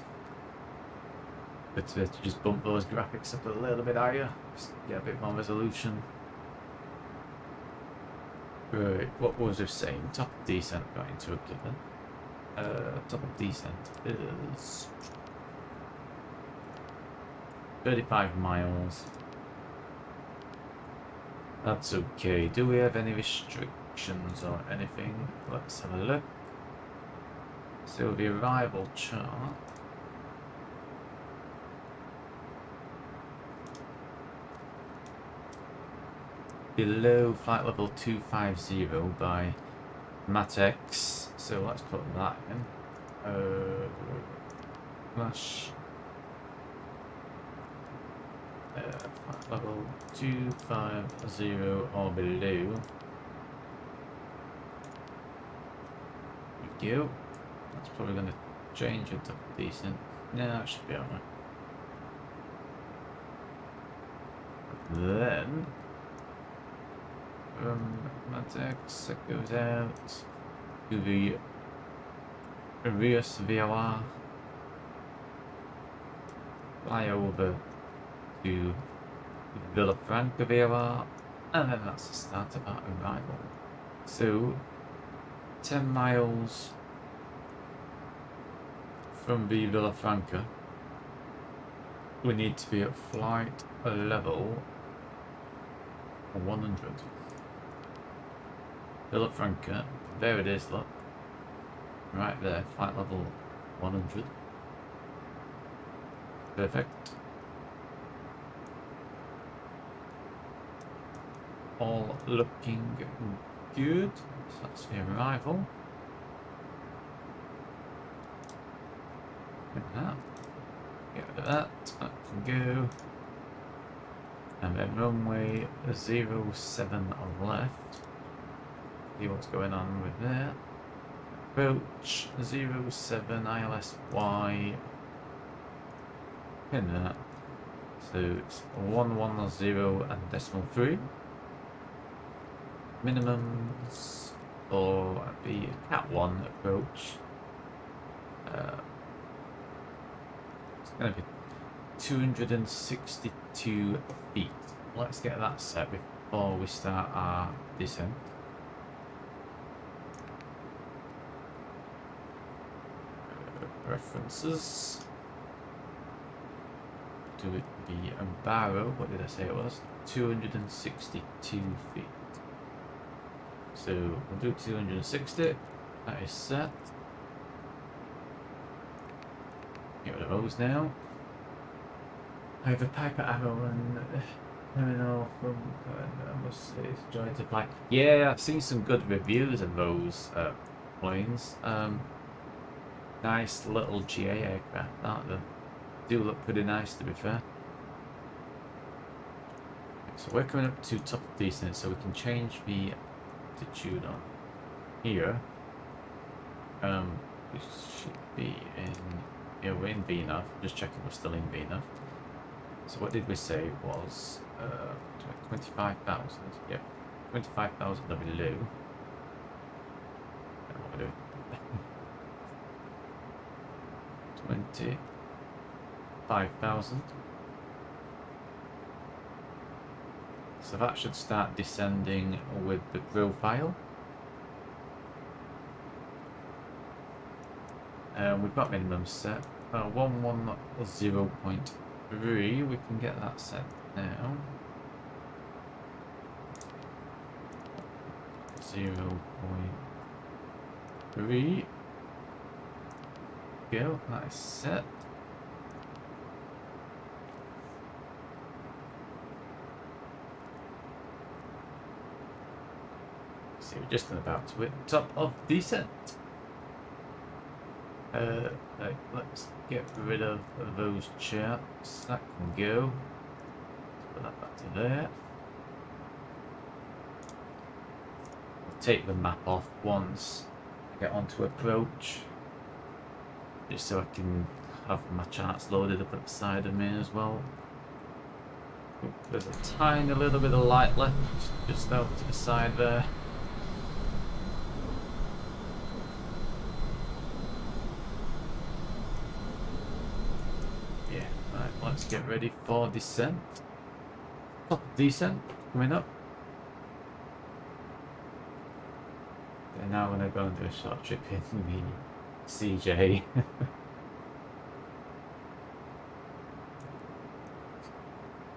But to just bump those graphics up a little bit higher, just get a bit more resolution. Right, what was I saying? Top of descent got interrupted then. Top of descent is 35 miles. That's okay. Do we have any restrictions or anything? Let's have a look. So the arrival chart. Below flight level 250 by Matex, so let's put that in. Flash. Flight level 250 or below. There we go. That's probably going to change it to decent. No, that should be alright. Then Matex, that goes out to the Rios VLR, fly over to Villafranca VLR, and then that's the start of our arrival. So 10 miles from the Villafranca, we need to be at flight level 100. Villafranca, there it is, look. Right there, flight level 100. Perfect. All looking good. So that's the arrival. Like that. Get rid of that. That can go. And then runway 07 on left. See what's going on with that. Approach 07 ILSY. In that. So it's 110 and decimal 3. Minimums for the Cat 1 approach It's going to be 262 feet. Let's get that set before we start our descent. References. Do it be a barrow? What did I say it was? 262 feet. So we'll do 260. That is set. Get rid of those now. I have a Piper Arrow and terminal from I must say it's joy to fly. Yeah, I've seen some good reviews of those planes. Nice little GA aircraft, aren't they? Do look pretty nice, to be fair. So we're coming up to top of descent, so we can change the altitude on here. We should be in. Yeah, we're in VNAV. Just checking we're still in VNAV. So what did we say was 25,000? Yep, 25,000 or below. What am I doing? 25,000. So that should start descending with the profile. We've got minimum set. 110.3. We can get that set now. 0.3. Go. That is set. See, we're just about to hit top of descent. Let's get rid of those charts. That can go. Put that back to there. I'll take the map off once I get onto approach, just so I can have my charts loaded up at the side of me as well. There's a tiny little bit of light left, just out to the side there. Let's get ready for descent. Top descent coming up. And now we're going to go and do a short trip in the CJ.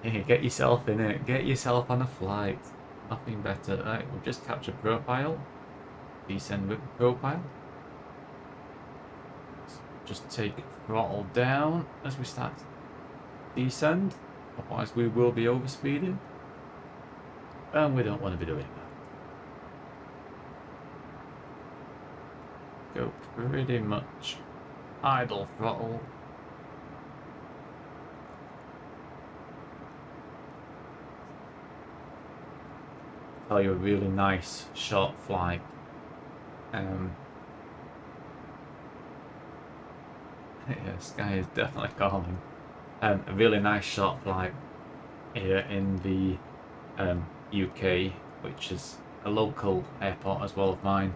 Hey, get yourself in it. Get yourself on a flight. Nothing better. Right, we'll just capture profile. Descend with profile. Just take throttle down as we start to descend, otherwise we will be overspeeding, and we don't want to be doing that. Go pretty much idle throttle. Tell you a really nice short flight. Yeah, sky is definitely calling. A really nice short flight here in the UK, which is a local airport as well of mine.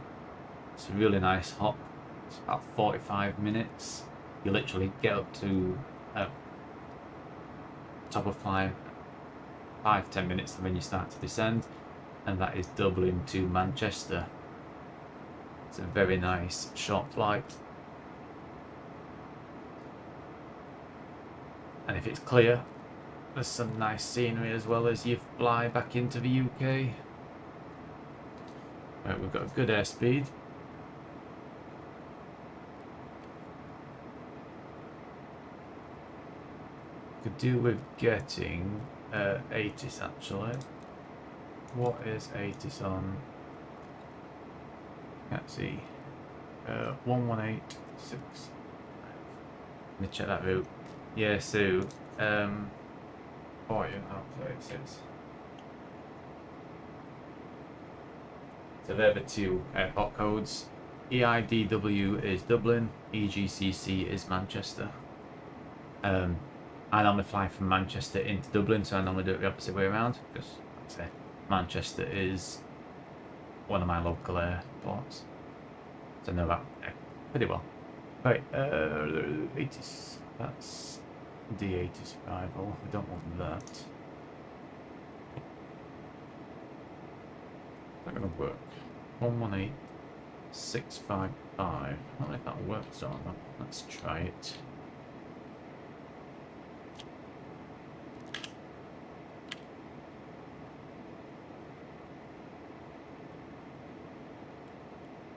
It's a really nice hop. It's about 45 minutes. You literally get up to top of climb 5-10 minutes and then you start to descend, and that is Dublin to Manchester. It's a very nice short flight. And if it's clear, there's some nice scenery as well as you fly back into the UK. Right, we've got a good airspeed. Could do with getting 80s actually. What is 80s on? Can't see. 1186. Let me check that route. Yeah, so, oh yeah, that's it says. So they're the two airport codes. EIDW is Dublin, EGCC is Manchester. I normally fly from Manchester into Dublin, so I normally do it the opposite way around, because, like I say, Manchester is one of my local airports. So I know that pretty well. Right, 80, that's D80 survival. We don't want that. Not gonna work. 118655. I don't know if that works or not. Let's try it.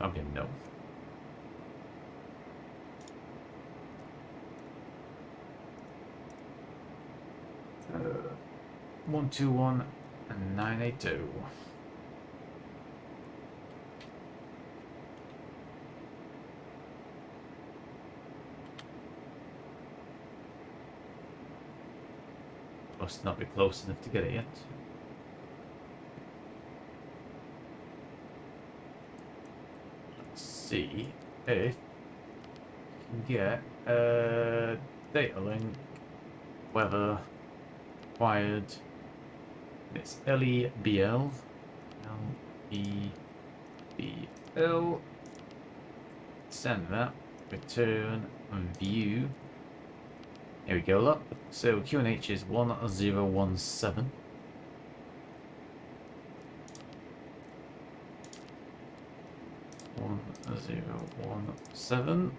Okay, no. 121 and 982. Must not be close enough to get it yet. Let's see if we can get data link, weather, acquired. It's LEBL. LEBL. Send that. Return and view. Here we go, look. So QNH is 1017. One 1017.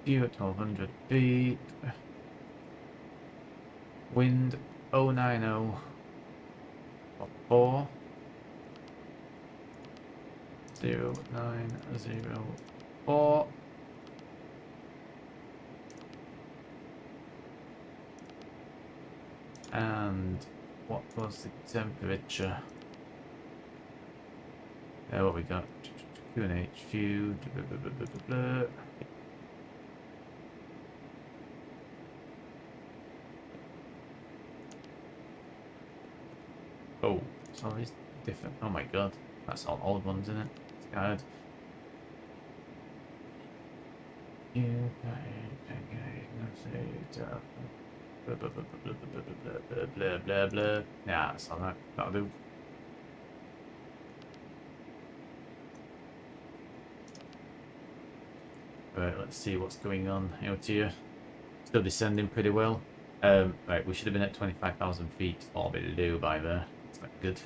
View at 1200 feet. Wind 090.4. 0904. And what was the temperature? What we got? QNH view. Blah, blah, blah, blah, blah, blah. Oh, so these different. Oh my god, that's all old ones, isn't it? God. Blah blah blah blah blah blah blah blah blah blah. Yeah, that's all right. That'll do. Right, let's see what's going on out here. Still descending pretty well. Right, we should have been at 25,000 feet or below by there. It's not good.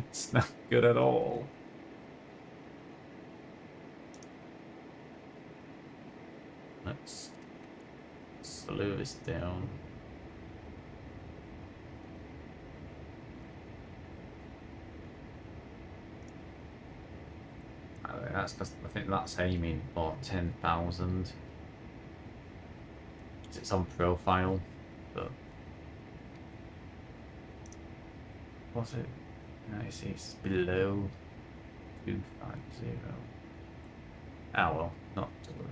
It's not good at all. Let's slow this down. I think that's aiming for 10,000. It's on profile, but was it? I see it's below 250. Ah well, not to worry.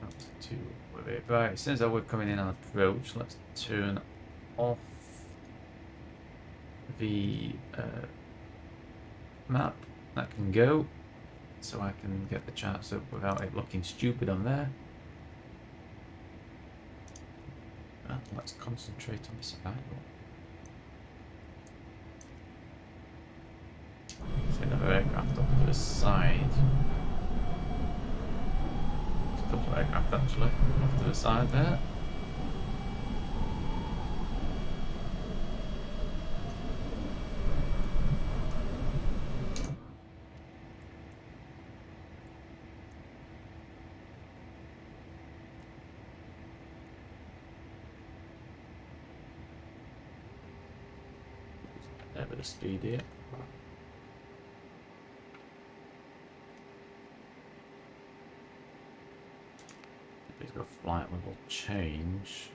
Not too worried. Right, since we're coming in on approach, let's turn off the map. That can go, so I can get the charts up without it looking stupid on there. Let's concentrate on the survival. See another aircraft up to the side. There's a couple of aircraft actually off to the side there. A bit of speed here. He's got flight level change.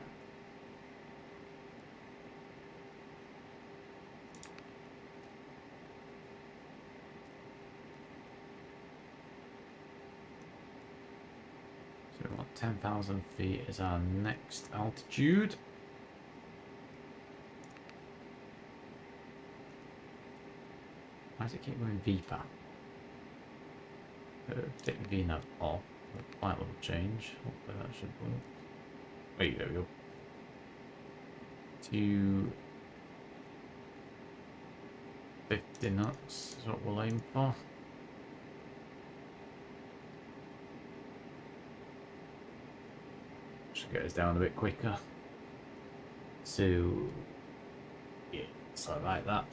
So we want 10,000 feet is our next altitude. Why does it keep going VPAP? Take the VNAV off. Flight level change. Hopefully that should work. There we go. to 50 knots is what we'll aim for. Should get us down a bit quicker. So yeah, so like that.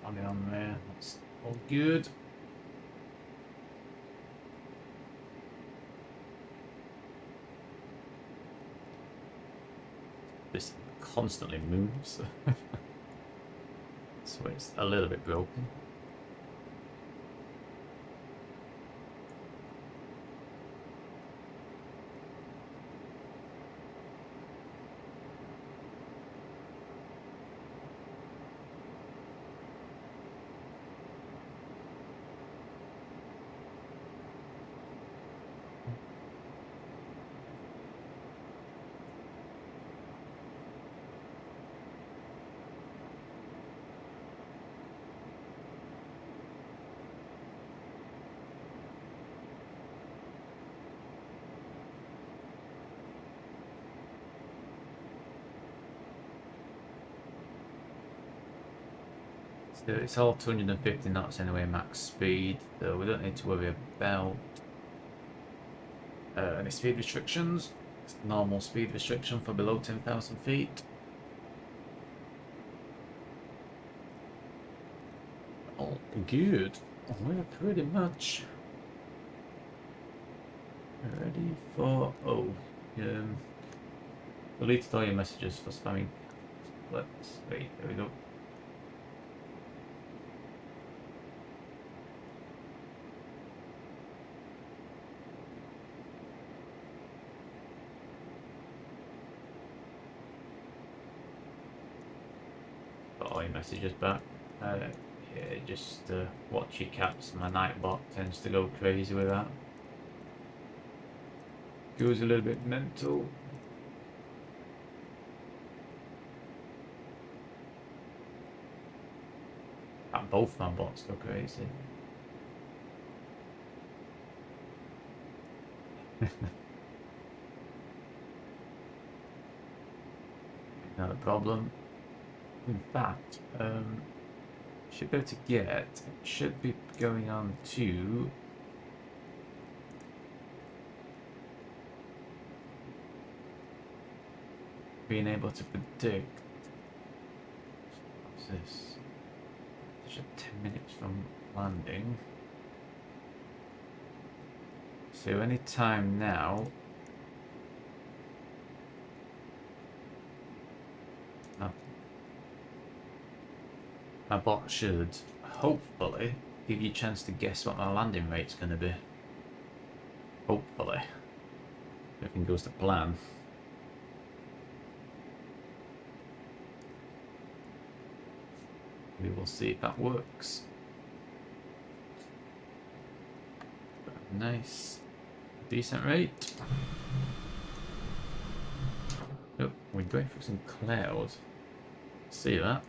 On it on there. That's all good. This constantly moves. So it's a little bit broken. So it's all 250 knots anyway, max speed, so we don't need to worry about any speed restrictions. It's normal speed restriction for below 10,000 feet. All good. We're pretty much ready for... deleted all your messages for spamming. Let's wait, there we go. All your messages back. Yeah, just watch your caps. My Nightbot tends to go crazy with that. Goes a little bit mental. Both my bots go crazy. Not a problem. In fact, should be able to get, should be going on to being able to predict, what's this? Just 10 minutes from landing. So any time now, my bot should hopefully give you a chance to guess what my landing rate's going to be. Hopefully. Everything goes to plan. We will see if that works. Nice. Decent rate. Oh, we're going for some cloud. See that?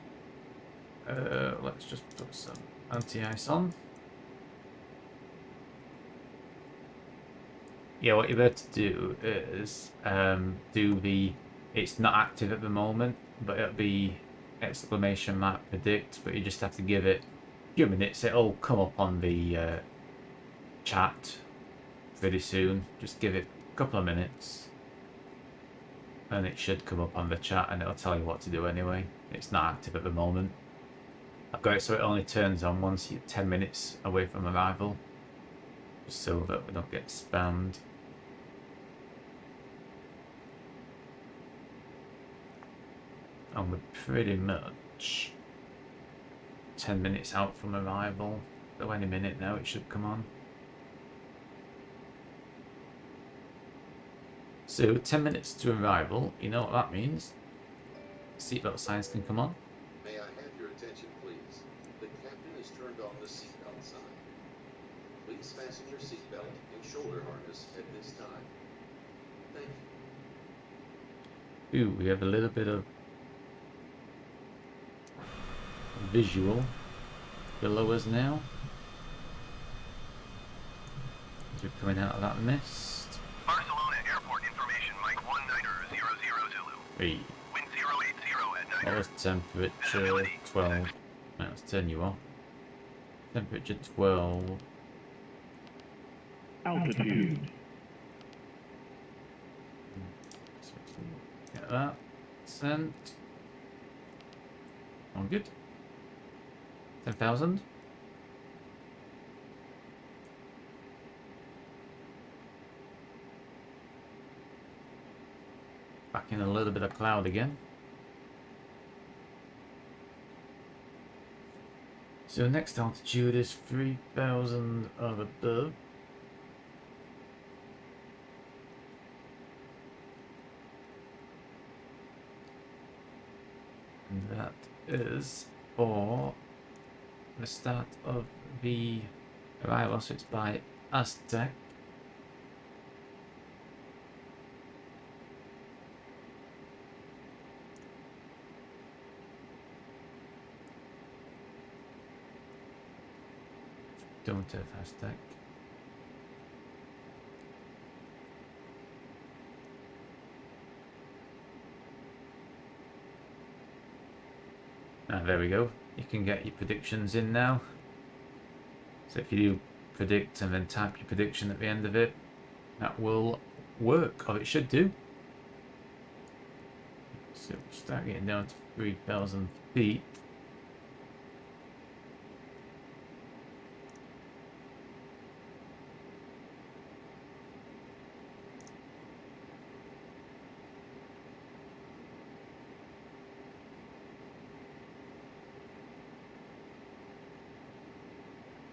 Let's just put some anti-ice on. Yeah, what you're about to do is do the... It's not active at the moment, but it'll be exclamation mark predict, but you just have to give it a few minutes. It'll come up on the chat pretty soon. Just give it a couple of minutes and it should come up on the chat and it'll tell you what to do anyway. It's not active at the moment. I've got it so it only turns on once you're 10 minutes away from arrival, just so that we don't get spammed. And we're pretty much 10 minutes out from arrival, so any minute now it should come on. So 10 minutes to arrival, you know what that means. Seatbelt signs can come on. May I have your attention, please? The captain has turned on the seatbelt sign. Please fasten your seatbelt and shoulder harness at this time. Thank you. Ooh, we have a little bit of visual below us now. As we're coming out of that mist. Barcelona Airport information, Mike 1900 Zulu. Hey. Wind 080 at What was temperature? 12. Right, let's turn you off. Temperature 12. Altitude. So get that. Sent. All good. 10,000. Back in a little bit of cloud again. So next altitude is 3,000 of above. And that is for the start of the arrival, so it's by Aztec. Don't have Aztec. Ah, there we go. You can get your predictions in now. So if you do predict and then type your prediction at the end of it, that will work, or it should do. So we'll start getting down to 3,000 feet.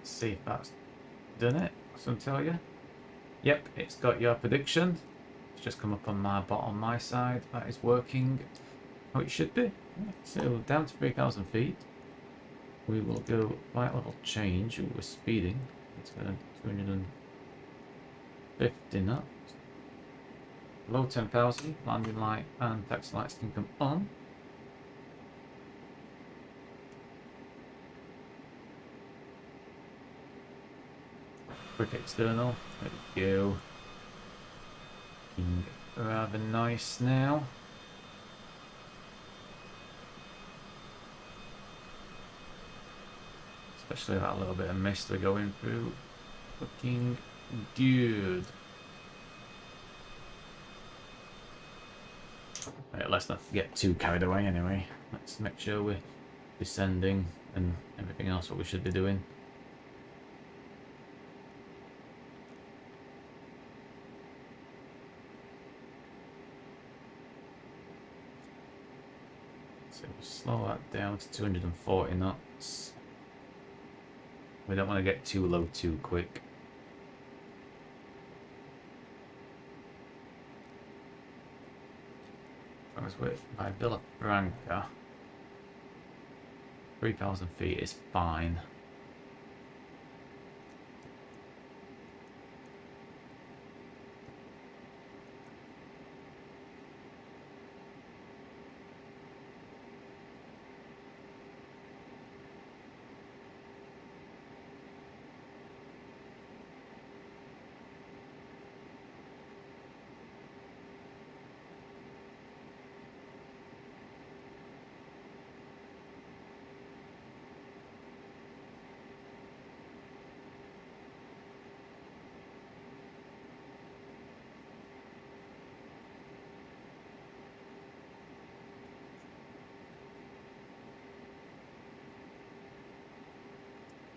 See if that's done it. So tell you. Yep, it's got your prediction. It's just come up on my bot on my side. That is working how it should be. So down to 3,000 feet. We will go flight level change. Ooh, we're speeding. It's got 250 knots. Below 10,000, landing light and taxi lights can come on. Quick external. There we go. Looking rather nice now. Especially that little bit of mist we're going through. Looking good. Right, let's not get too carried away anyway. Let's make sure we're descending and everything else what we should be doing. So we'll slow that down to 240 knots. We don't want to get too low too quick. I was with by Villa Franca. 3,000 feet is fine.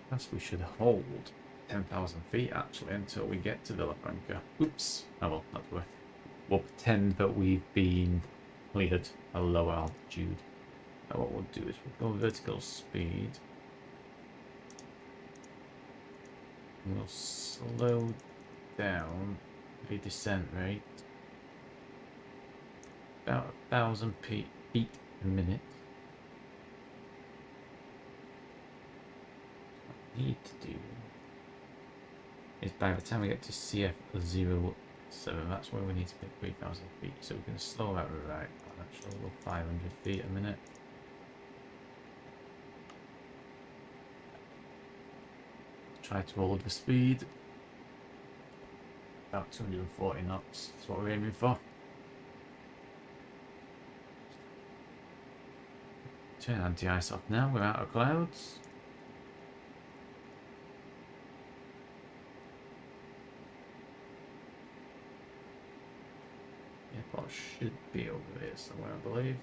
Guess we should hold 10,000 feet actually until we get to Villa Franca. Oops. Oh well, that's worth. We'll pretend that we've been cleared a lower altitude. Now what we'll do is we'll go vertical speed. We'll slow down the descent rate. About 1,000 feet a minute. Need to do is by the time we get to CF07, that's where we need to be 3,000 feet, so we can slow that right actually go 500 feet a minute. Try to hold the speed about 240 knots. That's what we're aiming for. Turn anti-ice off now. We're out of clouds. Airport should be over here somewhere, I believe.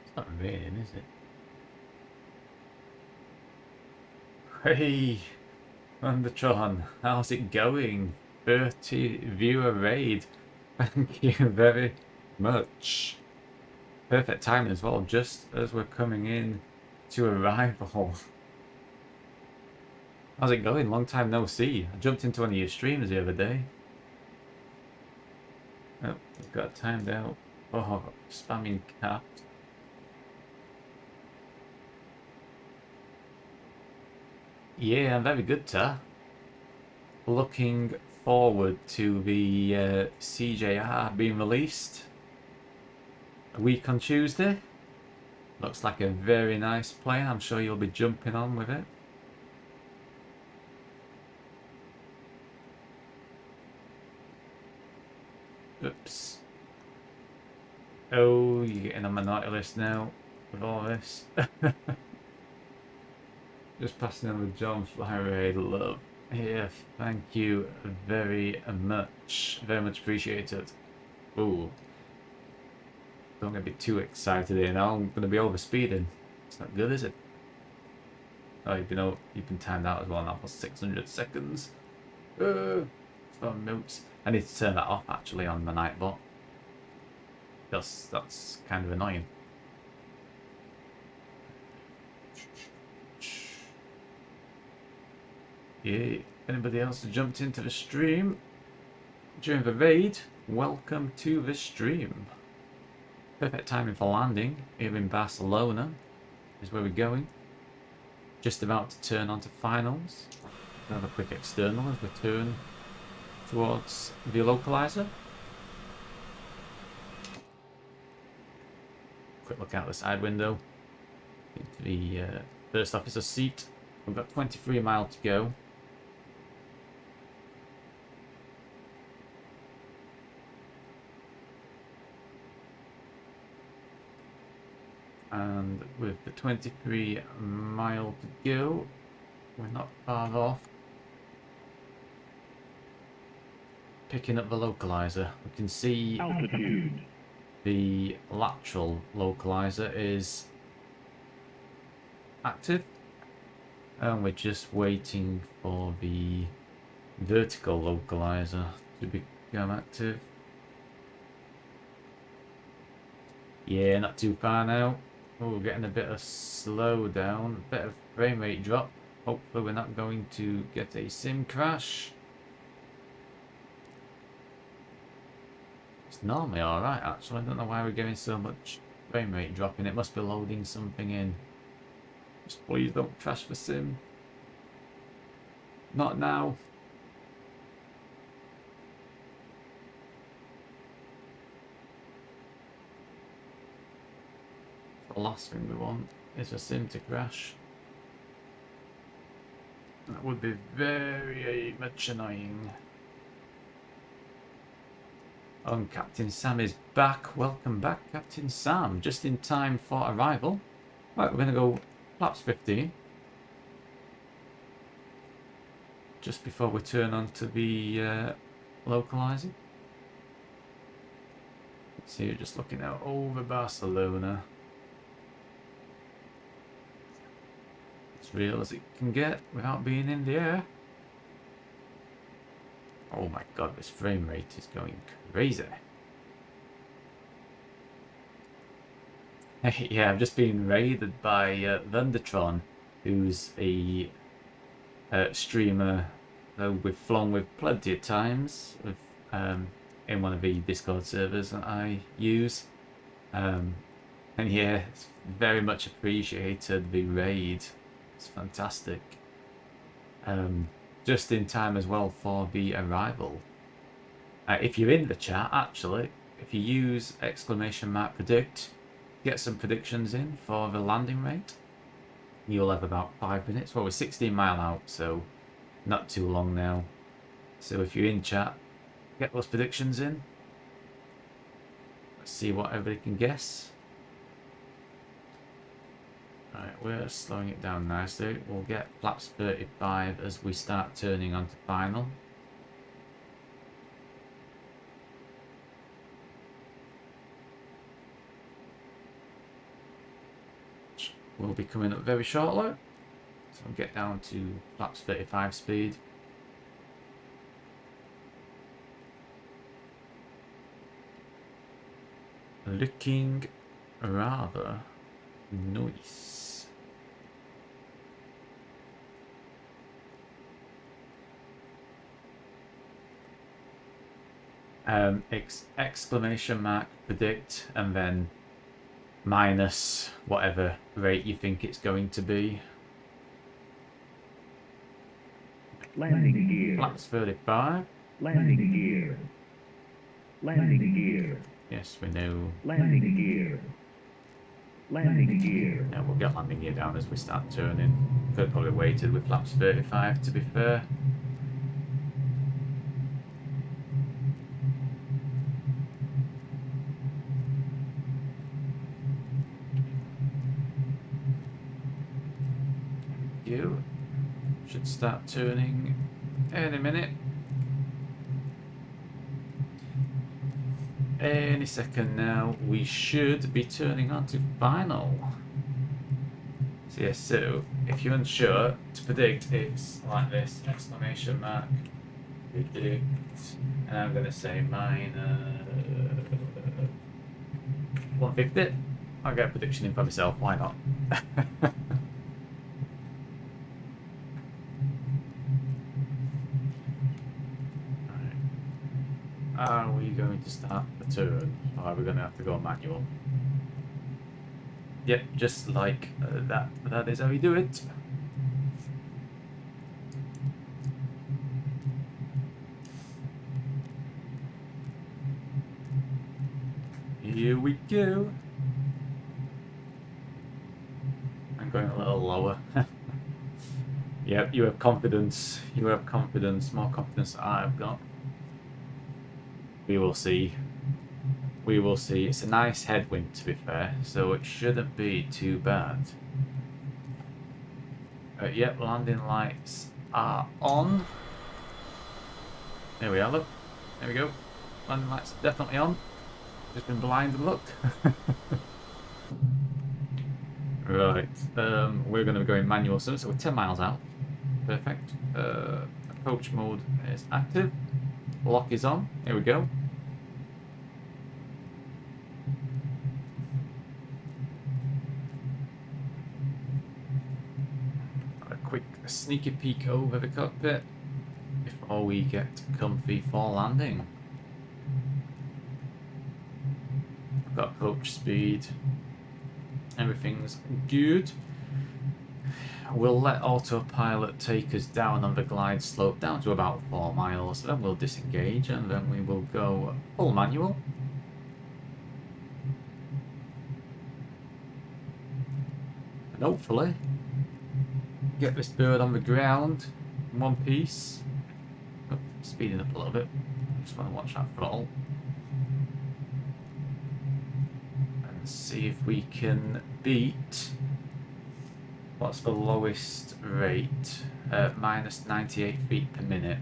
It's not raining, is it? Hey, Thundertron, how's it going? 30 viewer raid. Thank you very much. Perfect timing as well, just as we're coming in to arrival. How's it going? Long time no see. I jumped into one of your streams the other day. Oh, we've got timed out. Oh, spamming caps. Yeah, I'm very good, sir. Looking forward to the CJ4 being released a week on Tuesday. Looks like a very nice plane. I'm sure you'll be jumping on with it. Oops. Oh, you're getting on my naughty list now with all this. Just passing on with John Flyrade, love. Yeah, thank you very much. Very much appreciated. Ooh. Don't get me too excited here now. I'm going to be overspeeding. It's not good, is it? Oh, you've been timed out as well now for 600 seconds. 4 notes. I need to turn that off actually on the Nightbot. Because that's kind of annoying. Yeah, anybody else who jumped into the stream during the raid, welcome to the stream. Perfect timing for landing here in Barcelona is where we're going. Just about to turn on to finals. Another quick external as we turn towards the localizer. Quick look out the side window into the first officer seat. We've got 23 miles to go. And with the 23 mile to go, we're not far off picking up the localizer. We can see Altitude. The lateral localizer is active, and we're just waiting for the vertical localizer to become active. Yeah, not too far now. Oh, we're getting a bit of slowdown, a bit of frame rate drop. Hopefully we're not going to get a sim crash. It's normally alright actually. I don't know why we're getting so much frame rate dropping. It must be loading something in. Just please don't crash the sim. Not now. The last thing we want is a sim to crash. That would be very much annoying. And Captain Sam is back. Welcome back, Captain Sam. Just in time for arrival. Right, we're going to go laps 15. Just before we turn on to the localizer. So you're just looking out over Barcelona. As real as it can get without being in the air. Oh my god, this frame rate is going crazy. Yeah, I've just been raided by Thundertron, who's a streamer that we've flown with plenty of times. With in one of the Discord servers that I use. And yeah, it's very much appreciated the raid. It's fantastic. Just in time as well for the arrival. If you're in the chat, actually, if you use !predict, get some predictions in for the landing rate. You'll have about 5 minutes. Well, we're 16 mile out, so not too long now. So if you're in chat, get those predictions in. Let's see what everybody can guess. Right, we're slowing it down nicely. We'll get flaps 35 as we start turning onto final. Will be coming up very shortly. So we'll get down to flaps 35 speed. Looking rather nice. Exclamation mark predict and then minus whatever rate you think it's going to be. Landing gear. Flaps 35. Landing gear. Landing gear. Yes, we know. Landing gear. Landing gear. Yeah, we'll get landing gear down as we start turning. Could have probably waited with flaps 35 to be fair. You should start turning any minute. Any second now, we should be turning on to final. So yes, so if you're unsure, to predict it's like this, exclamation mark, predict, and I'm going to say minus 150. I'll get a prediction in for myself, why not? Are we going to start the turn, or are we going to have to go manual? Yep, just like that. That is how we do it. Here we go. I'm going a little lower. Yep, you have confidence. You have confidence. More confidence than I've got. We will see. We will see. It's a nice headwind, to be fair, so it shouldn't be too bad. Yep, landing lights are on. There we are, look. There we go. Landing lights are definitely on. Just been blind and looked. Right, we're going to be going manual soon, so we're 10 miles out. Perfect. Approach mode is active. Lock is on. Here we go. A quick sneaky peek over the cockpit before we get comfy for landing. I've got approach speed. Everything's good. We'll let autopilot take us down on the glide slope down to about 4 miles, then we'll disengage and then we will go full manual. And hopefully get this bird on the ground in one piece. Oh, speeding up a little bit. Just want to watch that throttle. And see if we can beat... What's the lowest rate? Minus 98 feet per minute.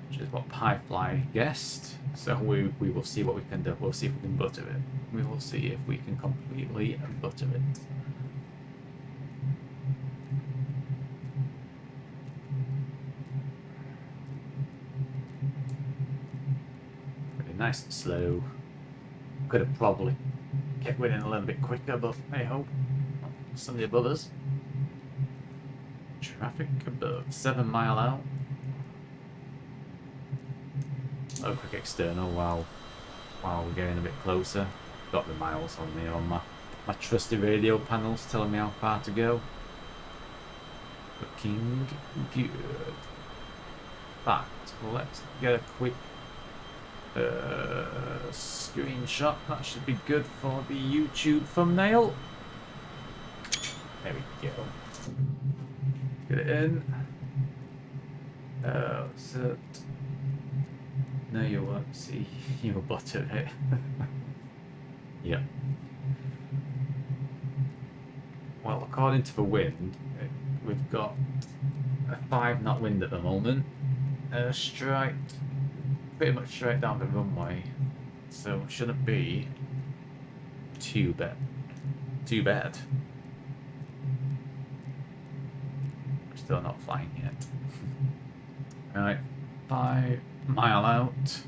Which is what Piefly guessed. So we will see what we can do. We'll see if we can butter it. We will see if we can completely butter it. Pretty nice and slow. Could have probably kept winning a little bit quicker, but hey ho. Somebody above us. Traffic above. 7 mile out. a quick external while we're getting a bit closer. Got the miles on me on my trusty radio panels telling me how far to go. Looking good. But let's get a quick screenshot. That should be good for the YouTube thumbnail. There we go. Get it in. So no, you won't see your butt of it. Yep. Well, according to the wind, we've got a 5 knot wind at the moment. Straight, pretty much straight down the runway, so shouldn't be too bad. Too bad. We're still not flying yet. Right, 5 mile out.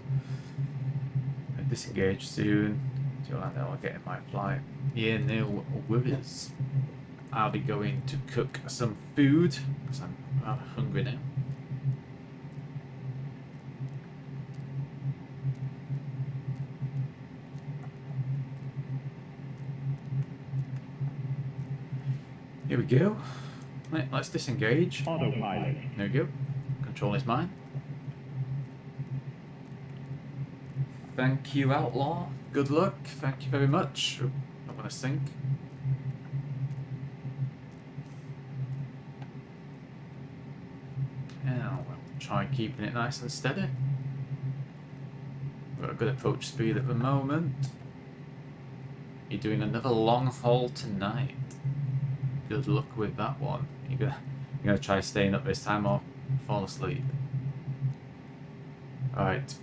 I disengage soon. So I know I'm getting my flight. Yeah, no worries. I'll be going to cook some food because I'm hungry now. Here we go. Right, let's disengage. Autopilot. There we go. Control is mine. Thank you, Outlaw. Good luck. Thank you very much. Oh, I want to sink. Now, we'll try keeping it nice and steady. We've got a good approach speed at the moment. You're doing another long haul tonight. Good luck with that one. You're gonna try staying up this time or fall asleep. Alright.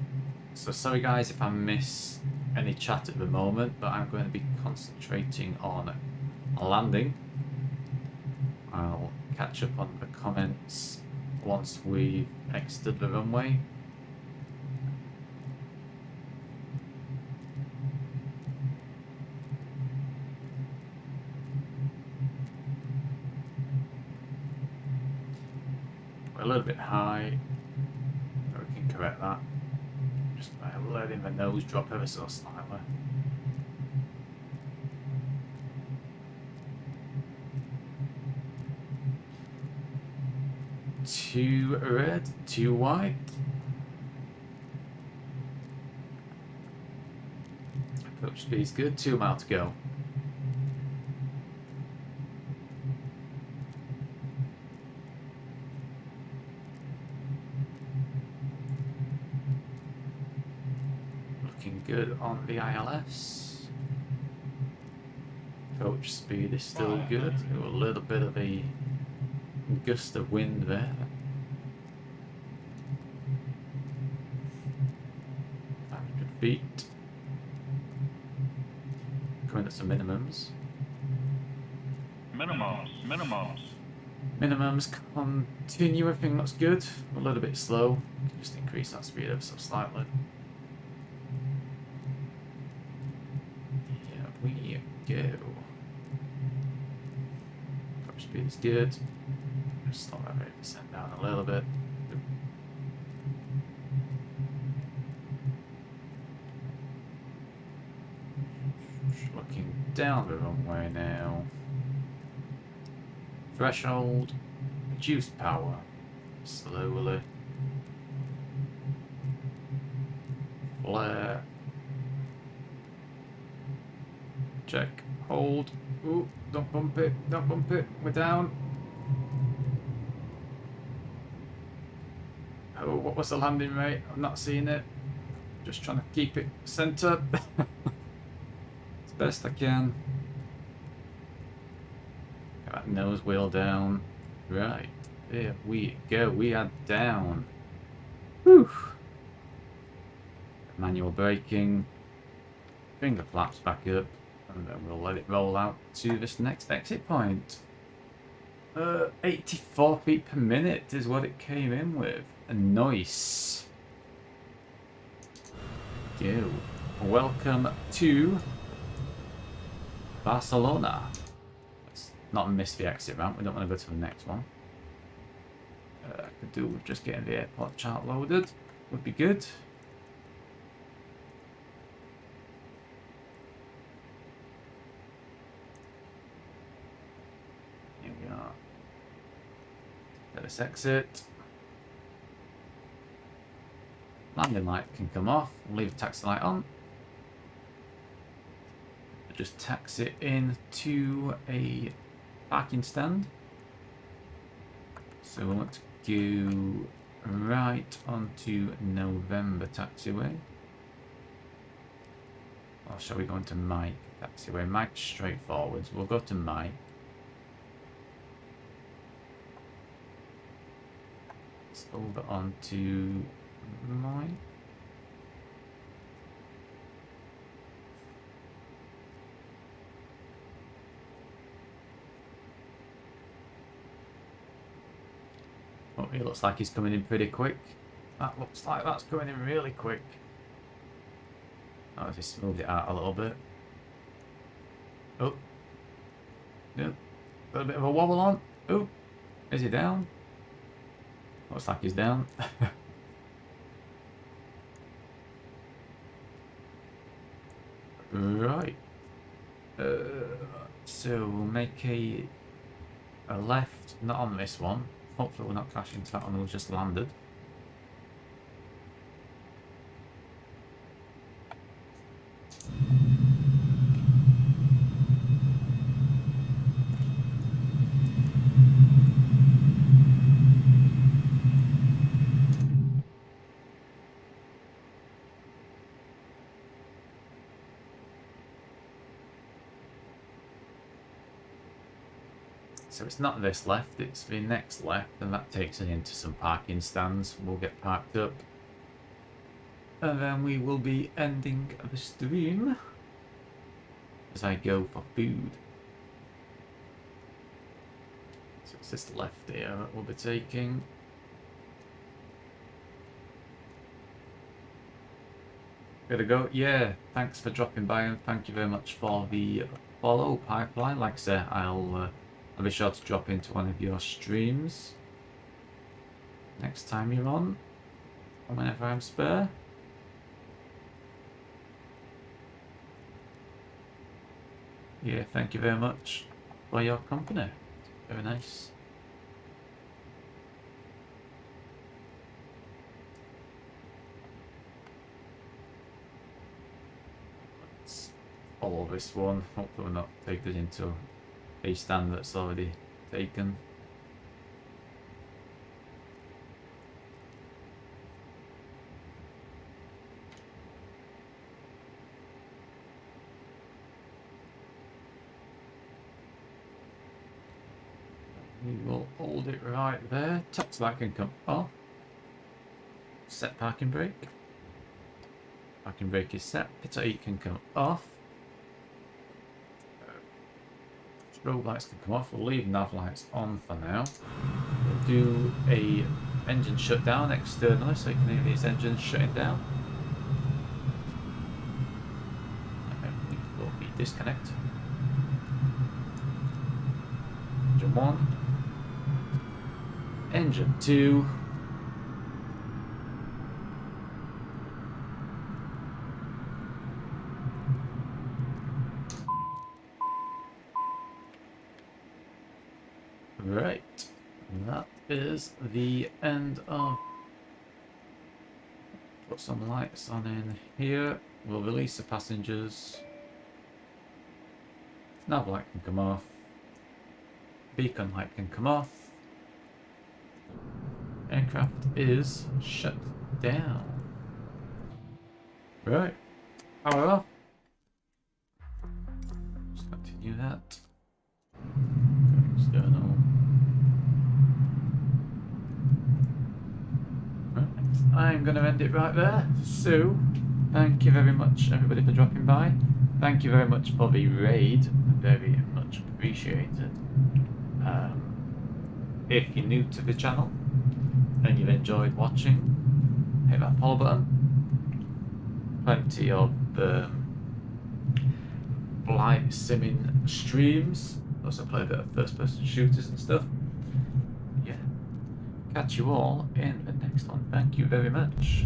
So sorry guys if I miss any chat at the moment, but I'm going to be concentrating on a landing. I'll catch up on the comments once we've exited the runway. We're a little bit high, but we can correct that. Just by letting the nose drop ever so slightly. Too red, too white. Approach speed's good, 2 miles to go. Looking good on the ILS. Approach speed is still good. A little bit of a gust of wind there. 500 feet. Going at some minimums. Minimums continue, everything looks good. A little bit slow. Just increase that speed ever so slightly. Yeah, we go. Top speed is good. Just slow that rate percent down a little bit. Looking down the runway now. Threshold, reduced power, slowly. Flare. Check, hold. Ooh, don't bump it, we're down. Oh, what was the landing rate? I'm not seeing it. Just trying to keep it centered. As best I can. Get that nose wheel down. Right, there we go. We are down. Whew. Manual braking. Bring the flaps back up. And then we'll let it roll out to this next exit point. 84 feet per minute is what it came in with. Nice. Go. Welcome to Barcelona. Let's not miss the exit ramp. We don't want to go to the next one. I could do with just getting the airport chart loaded. Would be good. Let's exit. Landing light can come off. We'll leave the taxi light on. Just taxi in to a parking stand. So we'll want to go right onto November taxiway. Or shall we go into Mike taxiway? Mike's straightforward. We'll go to Mike. Let's over onto Mike. Oh, it looks like he's coming in pretty quick. That looks like that's coming in really quick. Oh, I've just moved it out a little bit. Oh. Yep. Got a bit of a wobble on. Oh. Is he down? Looks like he's down. Right. So we'll make a left, not on this one. Hopefully we'll not crash into that one, we'll just landed. So it's not this left, it's the next left, and that takes us into some parking stands. We'll get parked up. And then we will be ending the stream as I go for food. So it's this left here that we'll be taking. Gotta go. Yeah, thanks for dropping by and thank you very much for the follow, Pipeline. Like I say, I'll be sure to drop into one of your streams next time you're on, or whenever I'm spare. Yeah, thank you very much for your company. Very nice. Let's follow this one. Hopefully we'll not take this into a stand that's already taken. We will hold it right there. Tax light can come off. Set parking brake. Parking brake is set. Pit 8 can come off. Strobe lights can come off. We'll leave nav lights on for now. We'll do a engine shutdown externally so you can hear these engines shutting down. And we will be disconnect. Engine 1. Engine 2. Right, that is the end of. Put some lights on in here. We'll release the passengers. Nav light can come off. Beacon light can come off. Aircraft is shut down. Right, power off. Just continue that. External. I'm going to end it right there. So, thank you very much, everybody, for dropping by. Thank you very much for the raid. Very much appreciated. If you're new to the channel and you've enjoyed watching, hit that follow button. Plenty of flight simming streams. Also play a bit of first-person shooters and stuff. Yeah. Catch you all in the next one. Thank you very much.